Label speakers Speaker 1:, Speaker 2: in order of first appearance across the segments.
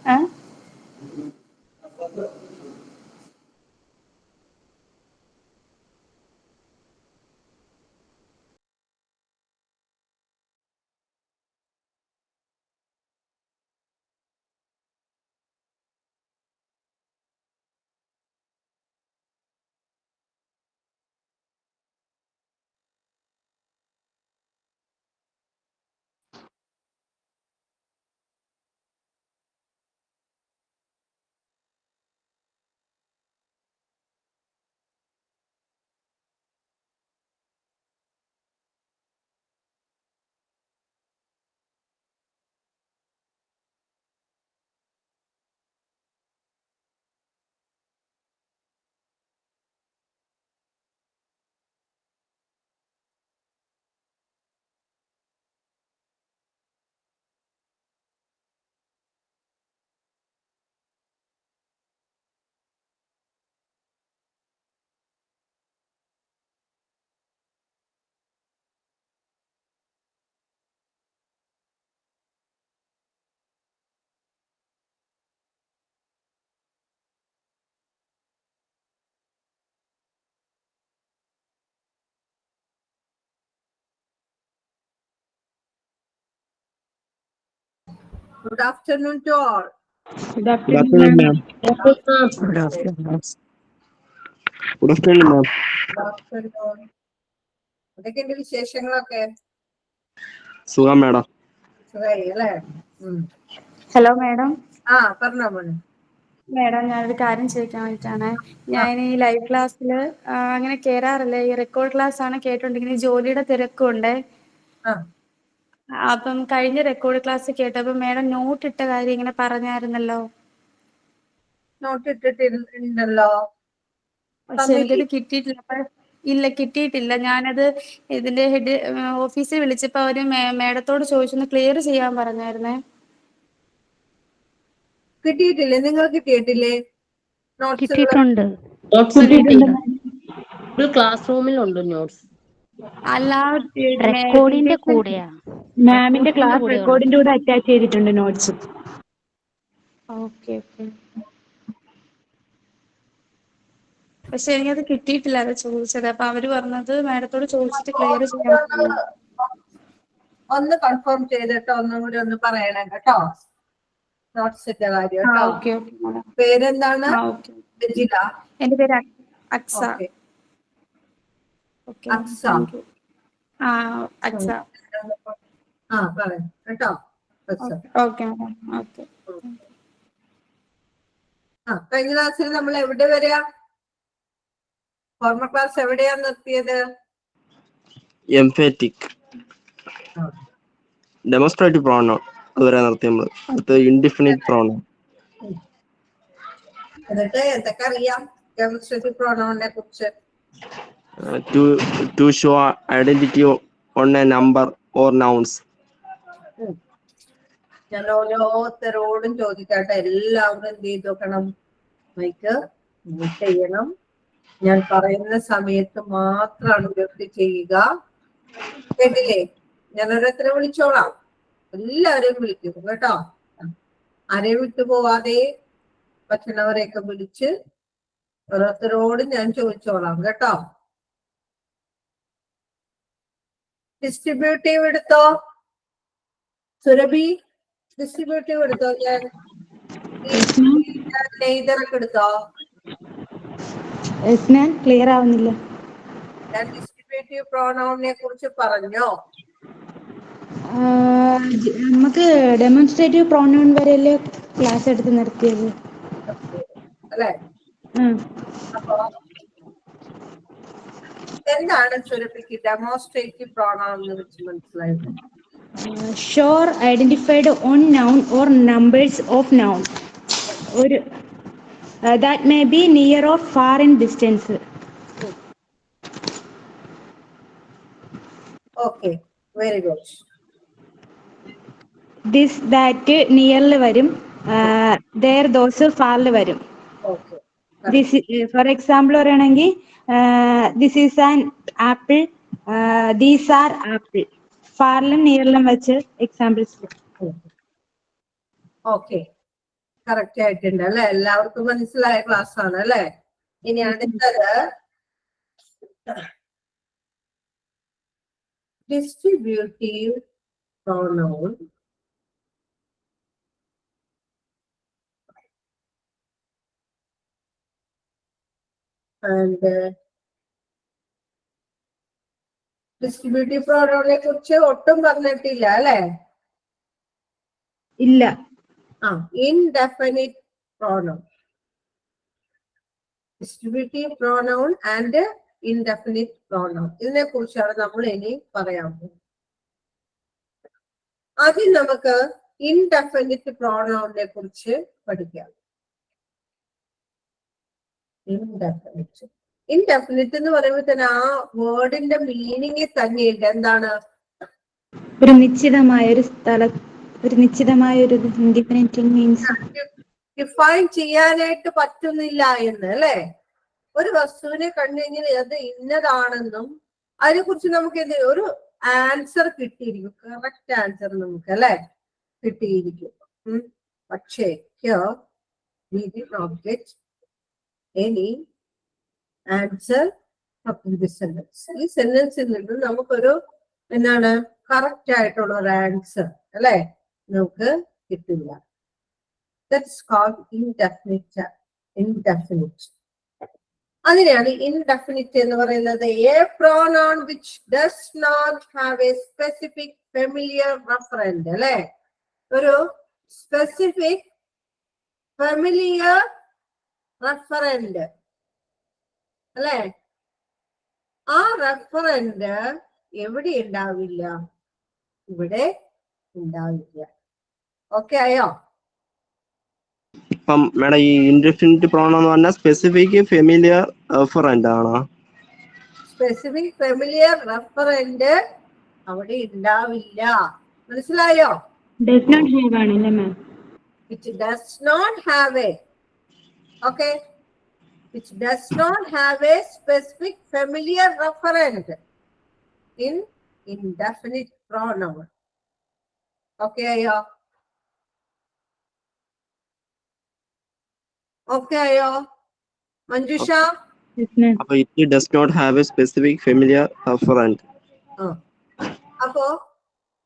Speaker 1: ഏ?
Speaker 2: Good afternoon to all.
Speaker 3: Good afternoon, ma'am.
Speaker 4: Good afternoon.
Speaker 3: Good afternoon, ma'am.
Speaker 2: Good afternoon. എന്തൊക്കെയുണ്ട് വിശേഷങ്ങളൊക്കെ?
Speaker 3: സുഖം madam.
Speaker 2: സുഖമായി അല്ലേ?
Speaker 1: Hello madam.
Speaker 2: പറഞ്ഞോ മോനെ.
Speaker 1: മാഡം, ഞാനൊരു കാര്യം ചോദിക്കാൻ വേണ്ടിയിട്ടാണ്. ഞാൻ ഈ ലൈവ് ക്ലാസ്സിൽ അങ്ങനെ കയറാറില്ല. ഈ റെക്കോർഡ് ക്ലാസ് ആണ് കേട്ടോണ്ടിരിക്കുന്നത്. ജോലിയുടെ തിരക്കുണ്ട്. അപ്പം കഴിഞ്ഞ റെക്കോർഡ് ക്ലാസ് കേട്ടപ്പോൾ മാഡം നോട്ട് ഇട്ട കാര്യം ഇങ്ങനെ പറഞ്ഞായിരുന്നല്ലോ.
Speaker 2: നോട്ട് ഇട്ടിട്ടുണ്ടല്ലോ.
Speaker 1: പക്ഷെ എനിക്കത് കിട്ടിയിട്ടില്ല. ഇല്ല, കിട്ടിയിട്ടില്ല. ഞാനത് ഇതിന്റെ ഹെഡ് ഓഫീസിൽ വിളിച്ചപ്പോൾ അവര് മാഡത്തോട് ചോദിച്ചൊന്ന് ക്ലിയർ ചെയ്യാൻ പറഞ്ഞായിരുന്നേ.
Speaker 2: കിട്ടിയിട്ടില്ലേ? നിങ്ങൾ കിട്ടിയിട്ടില്ലേ?
Speaker 4: കിട്ടിയിട്ടുണ്ട്. ക്ലാസ് റൂമിലുണ്ട് നോട്ട്സ്.
Speaker 1: അല്ല,
Speaker 4: റെക്കോർഡിന്റെ കൂടെയാ.
Speaker 3: മാമിന്റെ ക്ലാസ് റെക്കോർഡിന്റെ കൂടെ അറ്റാച്ച് ചെയ്തിട്ടുണ്ട് നോട്ട്സ്.
Speaker 1: ഓക്കെ. പക്ഷെ എനിക്കത് കിട്ടിയിട്ടില്ല. അത് ചോദിച്ചത്. അപ്പൊ അവര് പറഞ്ഞത് മാഡത്തോട് ചോദിച്ചിട്ട് ക്ലിയർ ചെയ്യാൻ.
Speaker 2: ഒന്ന് കൺഫേം ചെയ്തിട്ട് ഒന്നും കൂടി ഒന്ന് പറയണം കേട്ടോ. നോട്ട്സിന്റെ കാര്യം കേട്ടോ. പേരെന്താണ്?
Speaker 1: എന്റെ പേര് അക്സ.
Speaker 2: അക്സ.
Speaker 1: അക്സ.
Speaker 2: പറയാം കേട്ടോ.
Speaker 1: Okay madam. ഓക്കെ.
Speaker 2: കഴിഞ്ഞ ക്ലാസ്സിൽ നമ്മൾ എവിടെ വരെയാ? ഫോർമൽ ക്ലാസ് എവിടെയാ നിർത്തിയത്?
Speaker 3: എംഫാറ്റിക് ഡെമോൺസ്ട്രേറ്റീവ് പ്രോണൗൺ അതുവരെ നിർത്തി നമ്മൾ. അടുത്ത ഇൻഡിഫിനിറ്റ് പ്രോണൗൺ.
Speaker 2: എന്നിട്ട് എന്തൊക്കെ അറിയാം ഡെമോൺസ്ട്രേറ്റീവ് പ്രോണൗണിനെ കുറിച്ച്?
Speaker 3: To show identity on a number or nouns.
Speaker 2: ഞാൻ ഓരോരുത്തരോടും ചോദിക്കട്ടെ. എല്ലാവരും എന്ത് ചെയ്ത് നോക്കണം? മൈക്ക് മ്യൂട്ട് ചെയ്യണം. ഞാൻ പറയുന്ന സമയത്ത് മാത്രമാണ് മ്യൂട്ട് ചെയ്യുക. കേട്ടില്ലേ? ഞാൻ ഓരോരുത്തരെ വിളിച്ചോളാം. എല്ലാവരെയും വിളിക്കും കേട്ടോ. ആരെയും വിട്ടുപോവാതെ പറ്റുന്നവരെയൊക്കെ വിളിച്ച് ഓരോരുത്തരോടും ഞാൻ ചോദിച്ചോളാം കേട്ടോ. ഡിസ്ട്രിബ്യൂട്ടീവ് എടുത്തോ സുരഭി? ഡിസ്ട്രിബ്യൂട്ടീവ് എടുത്തോ? ഞാൻ നെയ്തറൊക്കെ എടുത്തോ?
Speaker 3: ക്ലിയർ ആവുന്നില്ല.
Speaker 2: ഞാൻ ഡിസ്ട്രിബ്യൂട്ടീവ് പ്രോണൗണിനെ കുറിച്ച് പറഞ്ഞോ?
Speaker 3: നമുക്ക് ഡെമോൺസ്ട്രേറ്റീവ് പ്രോണൗൺ വരെയല്ലേ ക്ലാസ് എടുത്ത് നിർത്തിയത്
Speaker 2: അല്ലേ? അപ്പൊ എന്താണ് സുരഭിക്ക് ഡെമോൺസ്ട്രേറ്റീവ് പ്രോണൗൺ എന്ന് വെച്ച് മനസ്സിലായത്?
Speaker 3: Sure identified on noun or numbers of noun. ഒരു that may be near or far in distance.
Speaker 2: Okay, very good.
Speaker 3: This that nearൽ വരും, there those farൽ വരും.
Speaker 2: Okay.
Speaker 3: This for example പറയുകയാണെങ്കിൽ this is an apple, these are apple. ഫാറിലും നിയറിലും വെച്ച് examples.
Speaker 2: Okay, correct ആയിട്ടുണ്ട് അല്ലെ? എല്ലാവർക്കും മനസ്സിലായ class ആണ് അല്ലെ? ഇനി അടുത്തത് ഡിസ്ട്രിബ്യൂട്ടീവ് pronoun and ഡിസ്ട്രിബ്യൂട്ടീവ് പ്രോനൗണിനെ കുറിച്ച് ഒട്ടും പറഞ്ഞിട്ടില്ല അല്ലെ?
Speaker 3: ഇല്ല.
Speaker 2: Indefinite pronoun, distributive pronoun and indefinite pronoun, ഇതിനെ കുറിച്ചാണ് നമ്മൾ ഇനി പറയാൻ പോകുന്നത്. ആദ്യം നമുക്ക് ഇൻഡെഫിനിറ്റ് പ്രോനൗണിനെ കുറിച്ച് പഠിക്കാം. ഇൻഡെഫിനിറ്റ് എന്ന് പറയുമ്പോൾ തന്നെ ആ വേർഡിന്റെ മീനിങ് തന്നെയുണ്ട്. എന്താണ്?
Speaker 3: ഒരു നിശ്ചിതമായ ഒരു ഒരു നിശ്ചിതമായ ഒരു ഇൻഡിഫിനിറ്റ് മീൻസ്
Speaker 2: ഡിഫൈൻ ചെയ്യാനായിട്ട് പറ്റുന്നില്ല എന്ന് അല്ലെ? ഒരു വസ്തുവിനെ കണ്ടു കഴിഞ്ഞാൽ അത് ഇന്നതാണെന്നും അതിനെ കുറിച്ച് നമുക്ക് ഒരു ആൻസർ കിട്ടിയിരിക്കും, കറക്റ്റ് ആൻസർ നമുക്ക് അല്ലെ കിട്ടിയിരിക്കും. പക്ഷേ we did not get any answer from this sentence. ഈ സെന്റൻസിൽ നിന്ന് നമുക്കൊരു എന്താണ് കറക്റ്റ് ആയിട്ടുള്ള ഒരു ആൻസർ അല്ലെ നമുക്ക് കിട്ടില്ല. That's called indefinite. അതിനെയാണ് ഇൻഡെഫിനിറ്റ് എന്ന് പറയുന്നത്. A pronoun which does not have a specific familiar referent അല്ലെ? ഒരു സ്പെസിഫിക് ഫെമിലിയർ റെഫറൻറ്റ് അല്ലെ? ആ റെഫറൻറ്റ് എവിടെ ഉണ്ടാവില്ല? ഇവിടെ ഉണ്ടാവില്ല. ഓക്കെ ആയോ?
Speaker 5: അപ്പം മേഡം ഈ ഇൻഡെഫിനിറ്റ് പ്രോനൗൺ എന്ന് പറഞ്ഞാൽ സ്പെസിഫിക് ഫെമിലിയർ റെഫറൻറ്റ് ആണോ?
Speaker 2: സ്പെസിഫിക് ഫെമിലിയർ റെഫറൻറ്റ് അവിടെ ഉണ്ടാവില്ല. മനസ്സിലായോ?
Speaker 3: ഡസ് നോട്ട് ഹാവ് ആണല്ലേ മാം?
Speaker 2: Which does not have a, okay, which does not have a specific familiar referent in indefinite pronoun. Okay ayo? Okay ayo? Manjusha?
Speaker 5: അപ്പൊ it does not have a specific familiar referent.
Speaker 2: അപ്പോ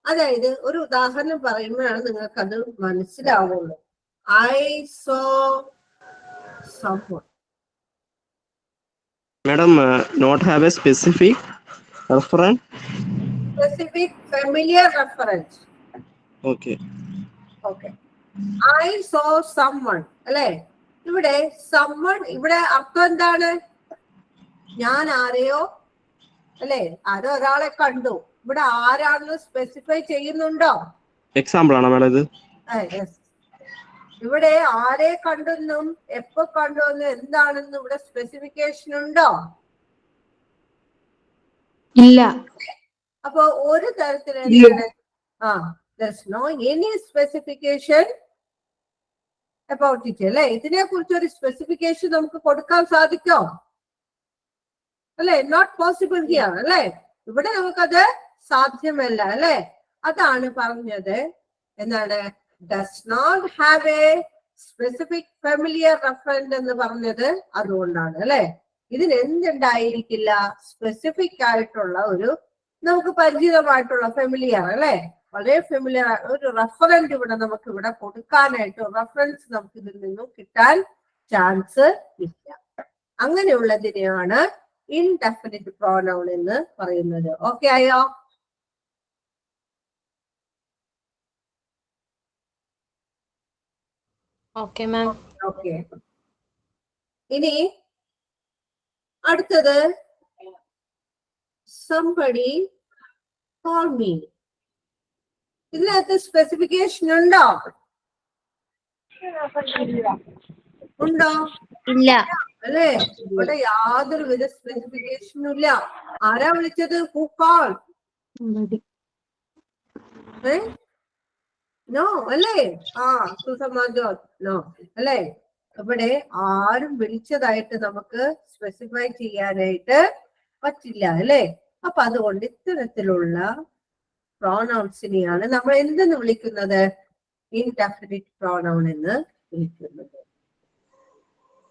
Speaker 2: അതായത് ഒരു ഉദാഹരണം പറയുമ്പോഴാണ് നിങ്ങൾക്ക് അത് മനസ്സിലാവുള്ളൂ. I saw someone.
Speaker 5: Madam, not have a specific referent?
Speaker 2: Specific familiar reference.
Speaker 5: Okay.
Speaker 2: Okay. I saw someone. അല്ലേ? ഇവിടെ someone ഇവിടെ അർത്ഥം എന്താണ്? ഞാൻ ആരെയോ അല്ലെ? ആരോ ഒരാളെ കണ്ടു. ഇവിടെ ആരാണെന്ന് സ്പെസിഫൈ ചെയ്യുന്നുണ്ടോ?
Speaker 5: എക്സാമ്പിൾ ആണോ മേഡം ഇത്?
Speaker 2: ഇവിടെ ആരെ കണ്ടെന്നും എപ്പോ കണ്ടുവെന്നും എന്താണെന്നും ഇവിടെ സ്പെസിഫിക്കേഷൻ ഉണ്ടോ?
Speaker 3: ഇല്ല.
Speaker 2: അപ്പൊ ഒരു തരത്തില് there's no any specification about it അല്ലെ? ഇതിനെ കുറിച്ച് ഒരു സ്പെസിഫിക്കേഷൻ നമുക്ക് കൊടുക്കാൻ സാധിക്കോ? അല്ലെ? നോട്ട് പോസിബിൾ ഹിയർ അല്ലെ? ഇവിടെ നമുക്കത് സാധ്യമല്ല അല്ലെ? അതാണ് പറഞ്ഞത്. എന്താണ്? does not have a specific familiar referent എന്ന് പറഞ്ഞത് അതുകൊണ്ടാണ് അല്ലെ? ഇതിന് എന്തുണ്ടായിരിക്കില്ല? സ്പെസിഫിക് ആയിട്ടുള്ള ഒരു നമുക്ക് പരിചിതമായിട്ടുള്ള ഫെമിലിയർ അല്ലെ? വളരെ ഫെമിലിയർ ഒരു റെഫറൻറ്റ് ഇവിടെ നമുക്ക് ഇവിടെ കൊടുക്കാനായിട്ട് റെഫറൻസ് നമുക്ക് ഇതിൽ നിന്നും കിട്ടാൻ ചാൻസ് ഇല്ല. അങ്ങനെയുള്ളതിനെയാണ് ഇൻഡെഫിനിറ്റ് പ്രോനൗൺ എന്ന് പറയുന്നത്. ഓക്കെ ആയോ?
Speaker 4: Okay ma'am.
Speaker 2: ഓക്കെ. ഇനി അടുത്തത് somebody call me. ഇതിനകത്ത് സ്പെസിഫിക്കേഷൻ ഉണ്ടോ? ഉണ്ടോ?
Speaker 4: ഇല്ല.
Speaker 2: അല്ലേ? ഇവിടെ യാതൊരു വിധ സ്പെസിഫിക്കേഷനും ഇല്ല. ആരാ വിളിച്ചത്? Who called? നോ അല്ലേ? നോ അല്ലേ? ഇവിടെ ആരും വിളിച്ചതായിട്ട് നമുക്ക് സ്പെസിഫൈ ചെയ്യാനായിട്ട് പറ്റില്ല അല്ലേ? അപ്പൊ അതുകൊണ്ട് ഇത്തരത്തിലുള്ള പ്രോനൗൺസിനെയാണ് നമ്മൾ എന്തെന്ന് വിളിക്കുന്നത്? ഇൻഡെഫിനിറ്റ് പ്രോനൗൺ എന്ന് വിളിക്കുന്നത്.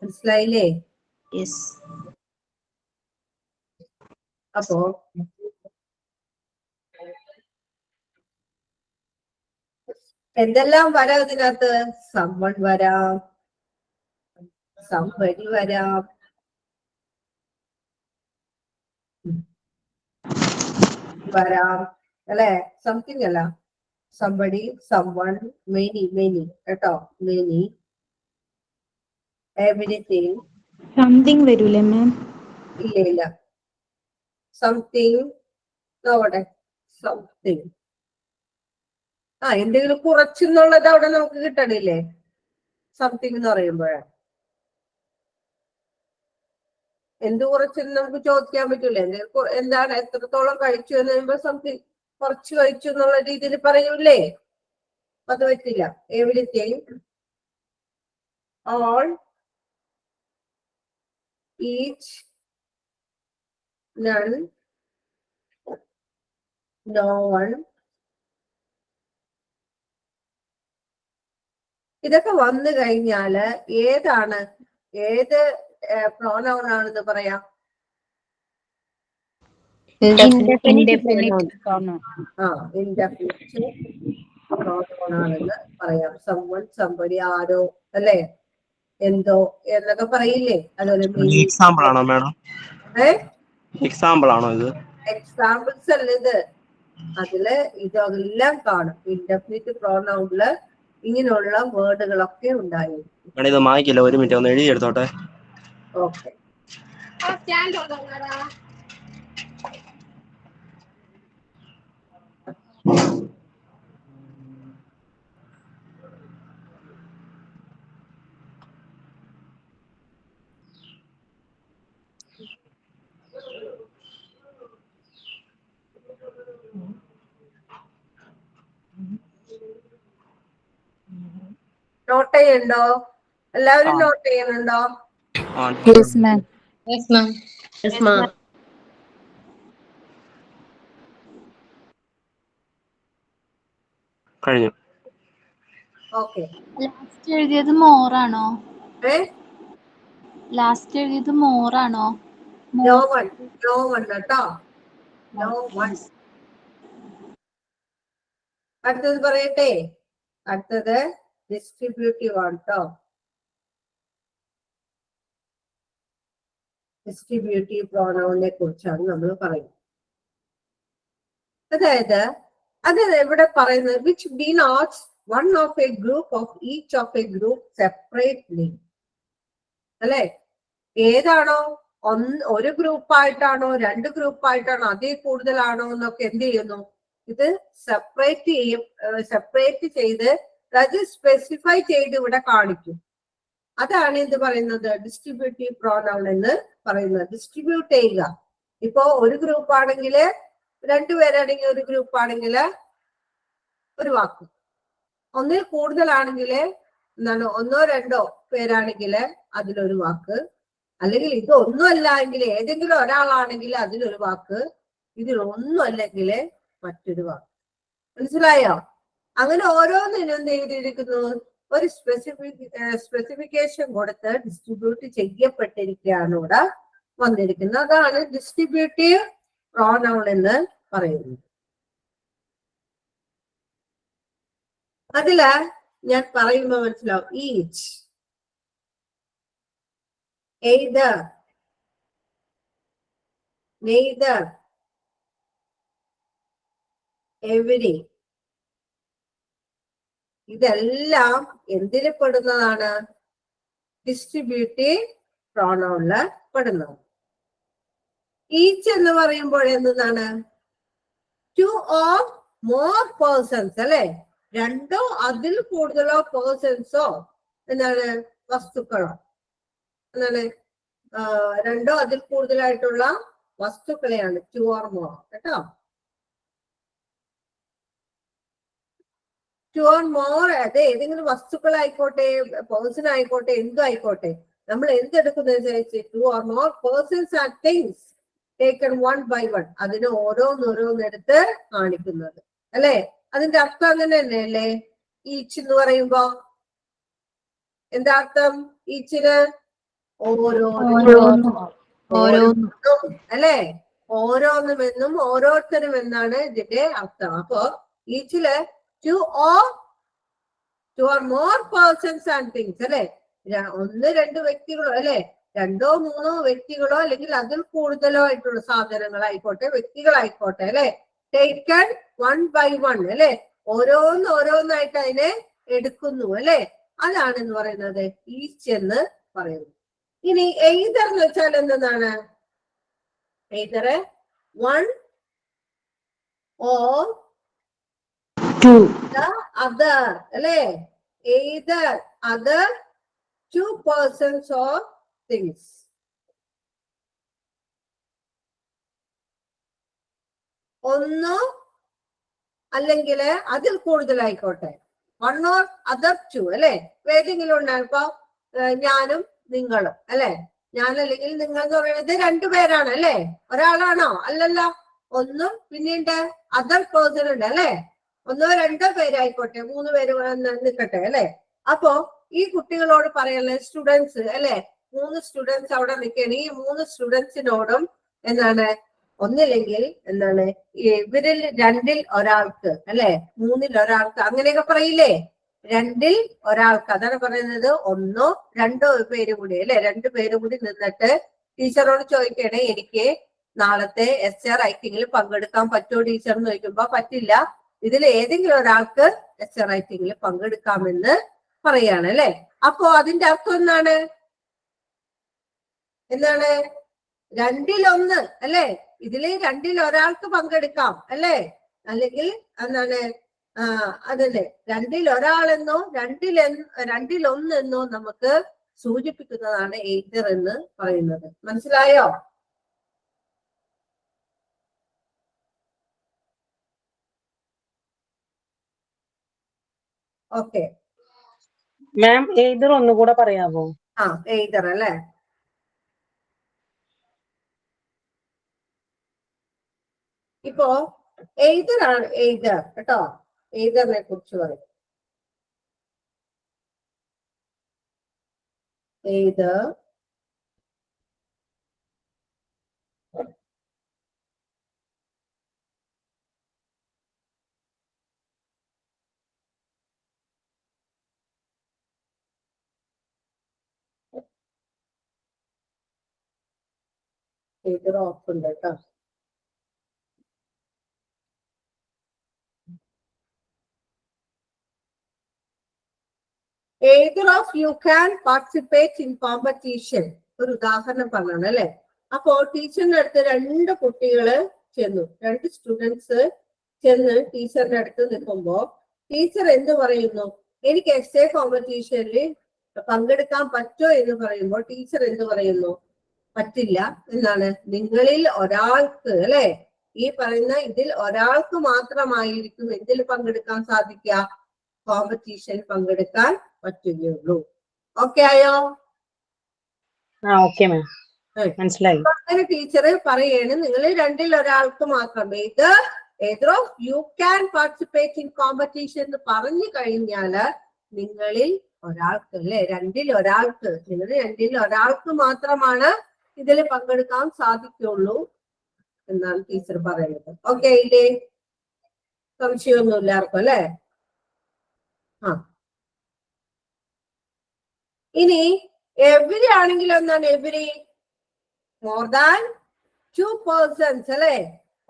Speaker 2: മനസ്സിലായില്ലേ?
Speaker 3: യെസ്.
Speaker 2: അപ്പോ എന്തെല്ലാം വരാം ഇതിനകത്ത്? someone വരാം, somebody വരാം, വരാം അല്ലെ? സംതിങ് അല്ല, somebody, someone, many കേട്ടോ, many, everything.
Speaker 3: സംതിങ് വരൂലേ മാം?
Speaker 2: ഇല്ല, സംതിങ് നോടെ, സംതിങ്. എന്തെങ്കിലും കുറച്ചെന്നുള്ളത് അവിടെ നമുക്ക് കിട്ടണില്ലേ സംതിങ് എന്ന് പറയുമ്പോഴേ? എന്ത് കുറച്ചെന്ന് നമുക്ക് ചോദിക്കാൻ പറ്റൂലേ? എന്താണ്, എത്രത്തോളം കഴിച്ചു എന്ന് പറയുമ്പോൾ സംതിങ്, കുറച്ച് കഴിച്ചു എന്നുള്ള രീതിയിൽ പറയൂലേ? അത് പറ്റില്ല. Everything, all, each, none, no one. ഇതൊക്കെ വന്നു കഴിഞ്ഞാല് ഏതാണ്, ഏത് പ്രോനൗൺ ആണെന്ന് പറയാം?
Speaker 3: Indefinite pronoun.
Speaker 2: ഇൻഡെഫിനിറ്റ് പ്രോനൗൺ ആണെന്ന് പറയാം. someone, somebody, ആരോ അല്ലെ, എന്തോ എന്നൊക്കെ പറയില്ലേ? അതുപോലെ
Speaker 5: എക്സാമ്പിൾ ആണോ മാഡം? എക്സാമ്പിൾ ആണോ ഇത്?
Speaker 2: എക്സാമ്പിൾസ് അല്ല ഇത്. അതില് ഇതെല്ലാം കാണും. ഇൻഡെഫിനിറ്റ് പ്രോനൗണില് ഇങ്ങനെയുള്ള വേർഡുകളൊക്കെ ഉണ്ടായിരിക്കും.
Speaker 5: ഇത് മായ്ക്കില്ല, ഒരു മിനിറ്റ് ഒന്ന് എഴുതി എടുത്തോട്ടെ.
Speaker 2: ഓക്കെ. നോട്ട് ചെയ്യണ്ടോ? എല്ലാവരും നോട്ട് ചെയ്യുന്നുണ്ടോ?
Speaker 5: കഴിഞ്ഞു.
Speaker 2: ഓക്കെ.
Speaker 6: ലാസ്റ്റ് എഴുതിയത് മോറാണോ? ലാസ്റ്റ് എഴുതിയത് മോറാണോ?
Speaker 2: നോ വൺ കേട്ടോ, നോ വൺ. അടുത്തത് പറയട്ടെ. അടുത്തത് ഡിസ്ട്രിബ്യൂട്ടീവ് ആണ് കേട്ടോ. ഡിസ്ട്രിബ്യൂട്ടീവ് പ്രോനൗണിനെ കുറിച്ചാണ് നമ്മൾ പറയുന്നത്. അതായത് അത് ഇവിടെ പറയുന്നത് which denotes one of a group of each of a group separately. അല്ലെ? ഏതാണോ, ഒരു ഗ്രൂപ്പായിട്ടാണോ, രണ്ട് ഗ്രൂപ്പായിട്ടാണോ, അതിൽ കൂടുതലാണോ എന്നൊക്കെ എന്ത് ചെയ്യുന്നു? ഇത് സെപ്പറേറ്റ് ചെയ്ത് അത് സ്പെസിഫൈ ചെയ്ത് ഇവിടെ കാണിക്കും. അതാണ് എന്ത് പറയുന്നത്? ഡിസ്ട്രിബ്യൂട്ടീവ് പ്രോനൗൺ എന്ന് പറയുന്നത്. ഡിസ്ട്രിബ്യൂട്ട് ചെയ്യുക. ഇപ്പോ ഒരു ഗ്രൂപ്പ് ആണെങ്കിൽ, രണ്ടുപേരാണെങ്കിൽ ഒരു ഗ്രൂപ്പ് ആണെങ്കിൽ ഒരു വാക്ക്, ഒന്നിൽ കൂടുതലാണെങ്കിൽ എന്താണ്, ഒന്നോ രണ്ടോ പേരാണെങ്കിൽ അതിലൊരു വാക്ക്, അല്ലെങ്കിൽ ഇത് ഒന്നുമല്ല എങ്കിൽ ഏതെങ്കിലും ഒരാളാണെങ്കിൽ അതിലൊരു വാക്ക്, ഇതിലൊന്നും അല്ലെങ്കിൽ മറ്റൊരു വാക്ക്. മനസ്സിലായോ? അങ്ങനെ ഓരോന്നിനും എന്ത് ചെയ്തിരിക്കുന്നു? ഒരു സ്പെസിഫിക്കേഷൻ കൊടുത്ത് ഡിസ്ട്രിബ്യൂട്ട് ചെയ്യപ്പെട്ടിരിക്കുകയാണ് ഇവിടെ വന്നിരിക്കുന്നത്. അതാണ് ഡിസ്ട്രിബ്യൂട്ടീവ് പ്രോനൗൺ എന്ന് പറയുന്നത്. അതില് ഞാൻ പറയുമ്പോ മനസ്സിലാവും. ഈച്ച്, either, neither, every, ഇതെല്ലാം എന്തിന് പെടുന്നതാണ്? ഡിസ്ട്രിബ്യൂട്ടീവ് പ്രോനൗണില് പെടുന്നത്. ഈച്ച് എന്ന് പറയുമ്പോൾ എന്താണ്? ടു ഓർ മോർ പേഴ്സൺസ് അല്ലെ? രണ്ടോ അതിൽ കൂടുതലോ പേഴ്സൺസോ എന്താണ്, വസ്തുക്കളോ എന്താണ്, രണ്ടോ അതിൽ കൂടുതലായിട്ടുള്ള വസ്തുക്കളെയാണ് ടു ഓർ മോർ കേട്ടോ. ടു ഓർ മോർ, അത് ഏതെങ്കിലും വസ്തുക്കളായിക്കോട്ടെ, പേഴ്സൺ ആയിക്കോട്ടെ, എന്തും ആയിക്കോട്ടെ, നമ്മൾ എന്തെടുക്കുന്നതനുസരിച്ച് two or more persons and things taken one by one, അതിന് ഓരോന്നോരോന്നെടുത്ത് കാണിക്കുന്നത്. അല്ലെ? അതിന്റെ അർത്ഥം അങ്ങനെ തന്നെയല്ലേ? ഈച്ച് എന്ന് പറയുമ്പോ എന്താ അർത്ഥം? ഈച്ചിന് ഓരോന്നും അല്ലെ? ഓരോന്നും എന്നും ഓരോരുത്തരും എന്നാണ് ഇതിന്റെ അർത്ഥം. അപ്പൊ ഈച്ചില് two or more persons and things അല്ലെ? ഒന്ന് രണ്ട് വ്യക്തികളോ അല്ലെ? രണ്ടോ മൂന്നോ വ്യക്തികളോ അല്ലെങ്കിൽ അതിൽ കൂടുതലോ ആയിട്ടുള്ള സാധനങ്ങളായിക്കോട്ടെ, വ്യക്തികളായിക്കോട്ടെ അല്ലെ? ടേക്കൺ വൺ ബൈ വൺ അല്ലെ? ഓരോന്നായിട്ട് അതിനെ എടുക്കുന്നു അല്ലെ? അതാണ് എന്ന് പറയുന്നത് ഈച്ച് എന്ന് പറയുന്നത്. ഇനി എയ്തർ എന്ന് വെച്ചാൽ എന്താണ്? Either one or
Speaker 3: two
Speaker 2: other അല്ലെ? Either other two persons or things. ഒന്നോ അല്ലെങ്കിൽ അതിൽ കൂടുതലായിക്കോട്ടെ. വൺ ഓർ അതർ ടു അല്ലെ? ഏതെങ്കിലും ഉണ്ടാകും. ഇപ്പൊ ഞാനും നിങ്ങളും അല്ലെ? ഞാൻ അല്ലെങ്കിൽ നിങ്ങൾ എന്ന് പറയുന്നത് രണ്ടുപേരാണ് അല്ലെ? ഒരാളാണോ? അല്ലല്ല. ഒന്നും പിന്നീട് അതർ പേഴ്സൺ ഉണ്ട് അല്ലെ? ഒന്നോ രണ്ടോ പേരായിക്കോട്ടെ, 3 പേര് നിൽക്കട്ടെ അല്ലെ? അപ്പോ ഈ കുട്ടികളോട് പറയല്ലേ, സ്റ്റുഡൻസ് അല്ലെ? 3 സ്റ്റുഡൻസ് അവിടെ നിൽക്കുകയാണ്. ഈ 3 സ്റ്റുഡൻസിനോടും എന്താണ്? ഒന്നില്ലെങ്കിൽ എന്താണ്? ഇവരിൽ രണ്ടിൽ ഒരാൾക്ക് അല്ലെ? 3-ൽ ഒരാൾക്ക് അങ്ങനെയൊക്കെ പറയില്ലേ? 2-ൽ ഒരാൾക്ക്, അതാണ് പറയുന്നത്. ഒന്നോ രണ്ടോ പേര് കൂടി അല്ലെ? 2 പേര് കൂടി നിന്നിട്ട് ടീച്ചറോട് ചോദിക്കണേ, എനിക്ക് നാളത്തെ എസ്സേ റൈറ്റിംഗിൽ പങ്കെടുക്കാൻ പറ്റുമോ ടീച്ചർ എന്ന് ചോദിക്കുമ്പോ പറ്റില്ല, ഇതിൽ ഏതെങ്കിലും ഒരാൾക്ക് എസ്സേ റൈറ്റിംഗിൽ പങ്കെടുക്കാമെന്ന് പറയാണ് അല്ലെ? അപ്പോ അതിന്റെ അർത്ഥം എന്താണ്? 2-ൽ-1 അല്ലെ? ഇതില് 2-ൽ ഒരാൾക്ക് പങ്കെടുക്കാം അല്ലെ? അല്ലെങ്കിൽ എന്താണ്? അതല്ലേ 2-ൽ ഒരാളെന്നോ 2-ൽ-1 എന്നോ നമുക്ക് സൂചിപ്പിക്കുന്നതാണ് എയ്തർ എന്ന് പറയുന്നത്. മനസ്സിലായോ? ഓക്കെ
Speaker 7: മാം, എയ്തർ ഒന്നുകൂടെ പറയാമോ?
Speaker 2: എയ്തർ അല്ലെ? ഇപ്പോ എയ്തർ ആണ്. എയ്തർ കേട്ടോ, എയ്തറിനെ കുറിച്ച് പറയും. എയ്തർ ഓഫ് ഉണ്ട് കേട്ടോ. Either of you can participate in competition. ഒരു ഉദാഹരണം പറഞ്ഞാണ് അല്ലെ? അപ്പോ ടീച്ചറിന്റെ അടുത്ത് 2 കുട്ടികള് ചെന്നു, 2 സ്റ്റുഡൻസ് ചെന്ന് ടീച്ചറിന്റെ അടുത്ത് നിൽക്കുമ്പോ ടീച്ചർ എന്ത് പറയുന്നു? എനിക്ക് എസ്സേ കോമ്പറ്റീഷനിൽ പങ്കെടുക്കാൻ പറ്റോ എന്ന് പറയുമ്പോൾ ടീച്ചർ എന്ത് പറയുന്നു? പറ്റില്ല എന്നാണ്. നിങ്ങളിൽ ഒരാൾക്ക് അല്ലെ? ഈ പറയുന്ന ഇതിൽ ഒരാൾക്ക് മാത്രമായിരിക്കും എന്തിൽ പങ്കെടുക്കാൻ സാധിക്കുക? കോമ്പറ്റീഷൻ പങ്കെടുക്കാൻ പറ്റുകയുള്ളൂ. ഓക്കെ ആയോ?
Speaker 7: ഓക്കെ മാം, മനസ്സിലായി.
Speaker 2: അങ്ങനെ ടീച്ചർ പറയാണ്, നിങ്ങൾ 2-ൽ ഒരാൾക്ക് മാത്രം either of you can participate in competition എന്ന് പറഞ്ഞു കഴിഞ്ഞാല് നിങ്ങളിൽ ഒരാൾക്ക് അല്ലെ? 2-ൽ ഒരാൾക്ക്, നിങ്ങൾ 2-ൽ ഒരാൾക്ക് മാത്രമാണ് ഇതിൽ പങ്കെടുക്കാൻ സാധിക്കുള്ളൂ എന്നാണ് ടീച്ചർ പറയുന്നത്. ഓക്കെ ഇല്ലേ? സംശയമൊന്നുമില്ല ആർക്കും അല്ലെ? ഇനി എവരി ആണെങ്കിലും എന്താണ്? എവരി മോർ ദാൻ 2 പേഴ്സൺസ് അല്ലെ?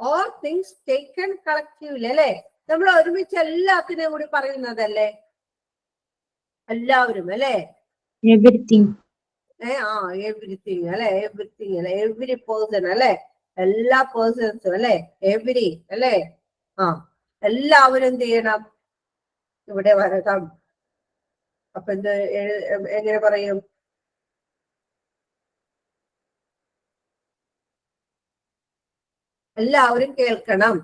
Speaker 2: ഓർ തിങ്സ് ടേക്കൺ കളക്റ്റീവ്ലി അല്ലെ? നമ്മൾ ഒരുമിച്ച് എല്ലാത്തിനെയും കൂടി പറയുന്നതല്ലേ? എല്ലാവരും അല്ലെ?
Speaker 3: എവരിത്തിങ്
Speaker 2: എവരിത്തിങ് അല്ലെ? എവരിത്തിങ് അല്ലെ? എവരി പേഴ്സൺ അല്ലെ? എല്ലാ പേഴ്സൺസും അല്ലെ? എവരി അല്ലെ? എല്ലാവരും എന്ത് ചെയ്യണം? ഇവിടെ വരണം. അപ്പൊ എങ്ങനെ പറയും? എല്ലാവരും കേൾക്കണം.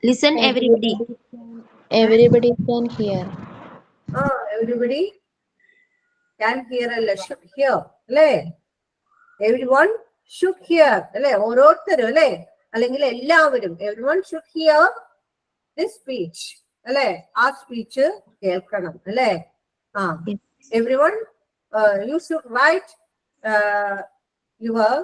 Speaker 4: Listen, everybody.
Speaker 6: Everybody can hear.
Speaker 2: Everybody can hear അല്ലെ? should hear അല്ലെ? Everyone should hear അല്ലെ? ഓരോരുത്തരും അല്ലെ? അല്ലെങ്കിൽ എല്ലാവരും everyone should hear this speech അല്ലെ? ആ സ്പീച്ച് കേൾക്കണം അല്ലെ? everyone you should write your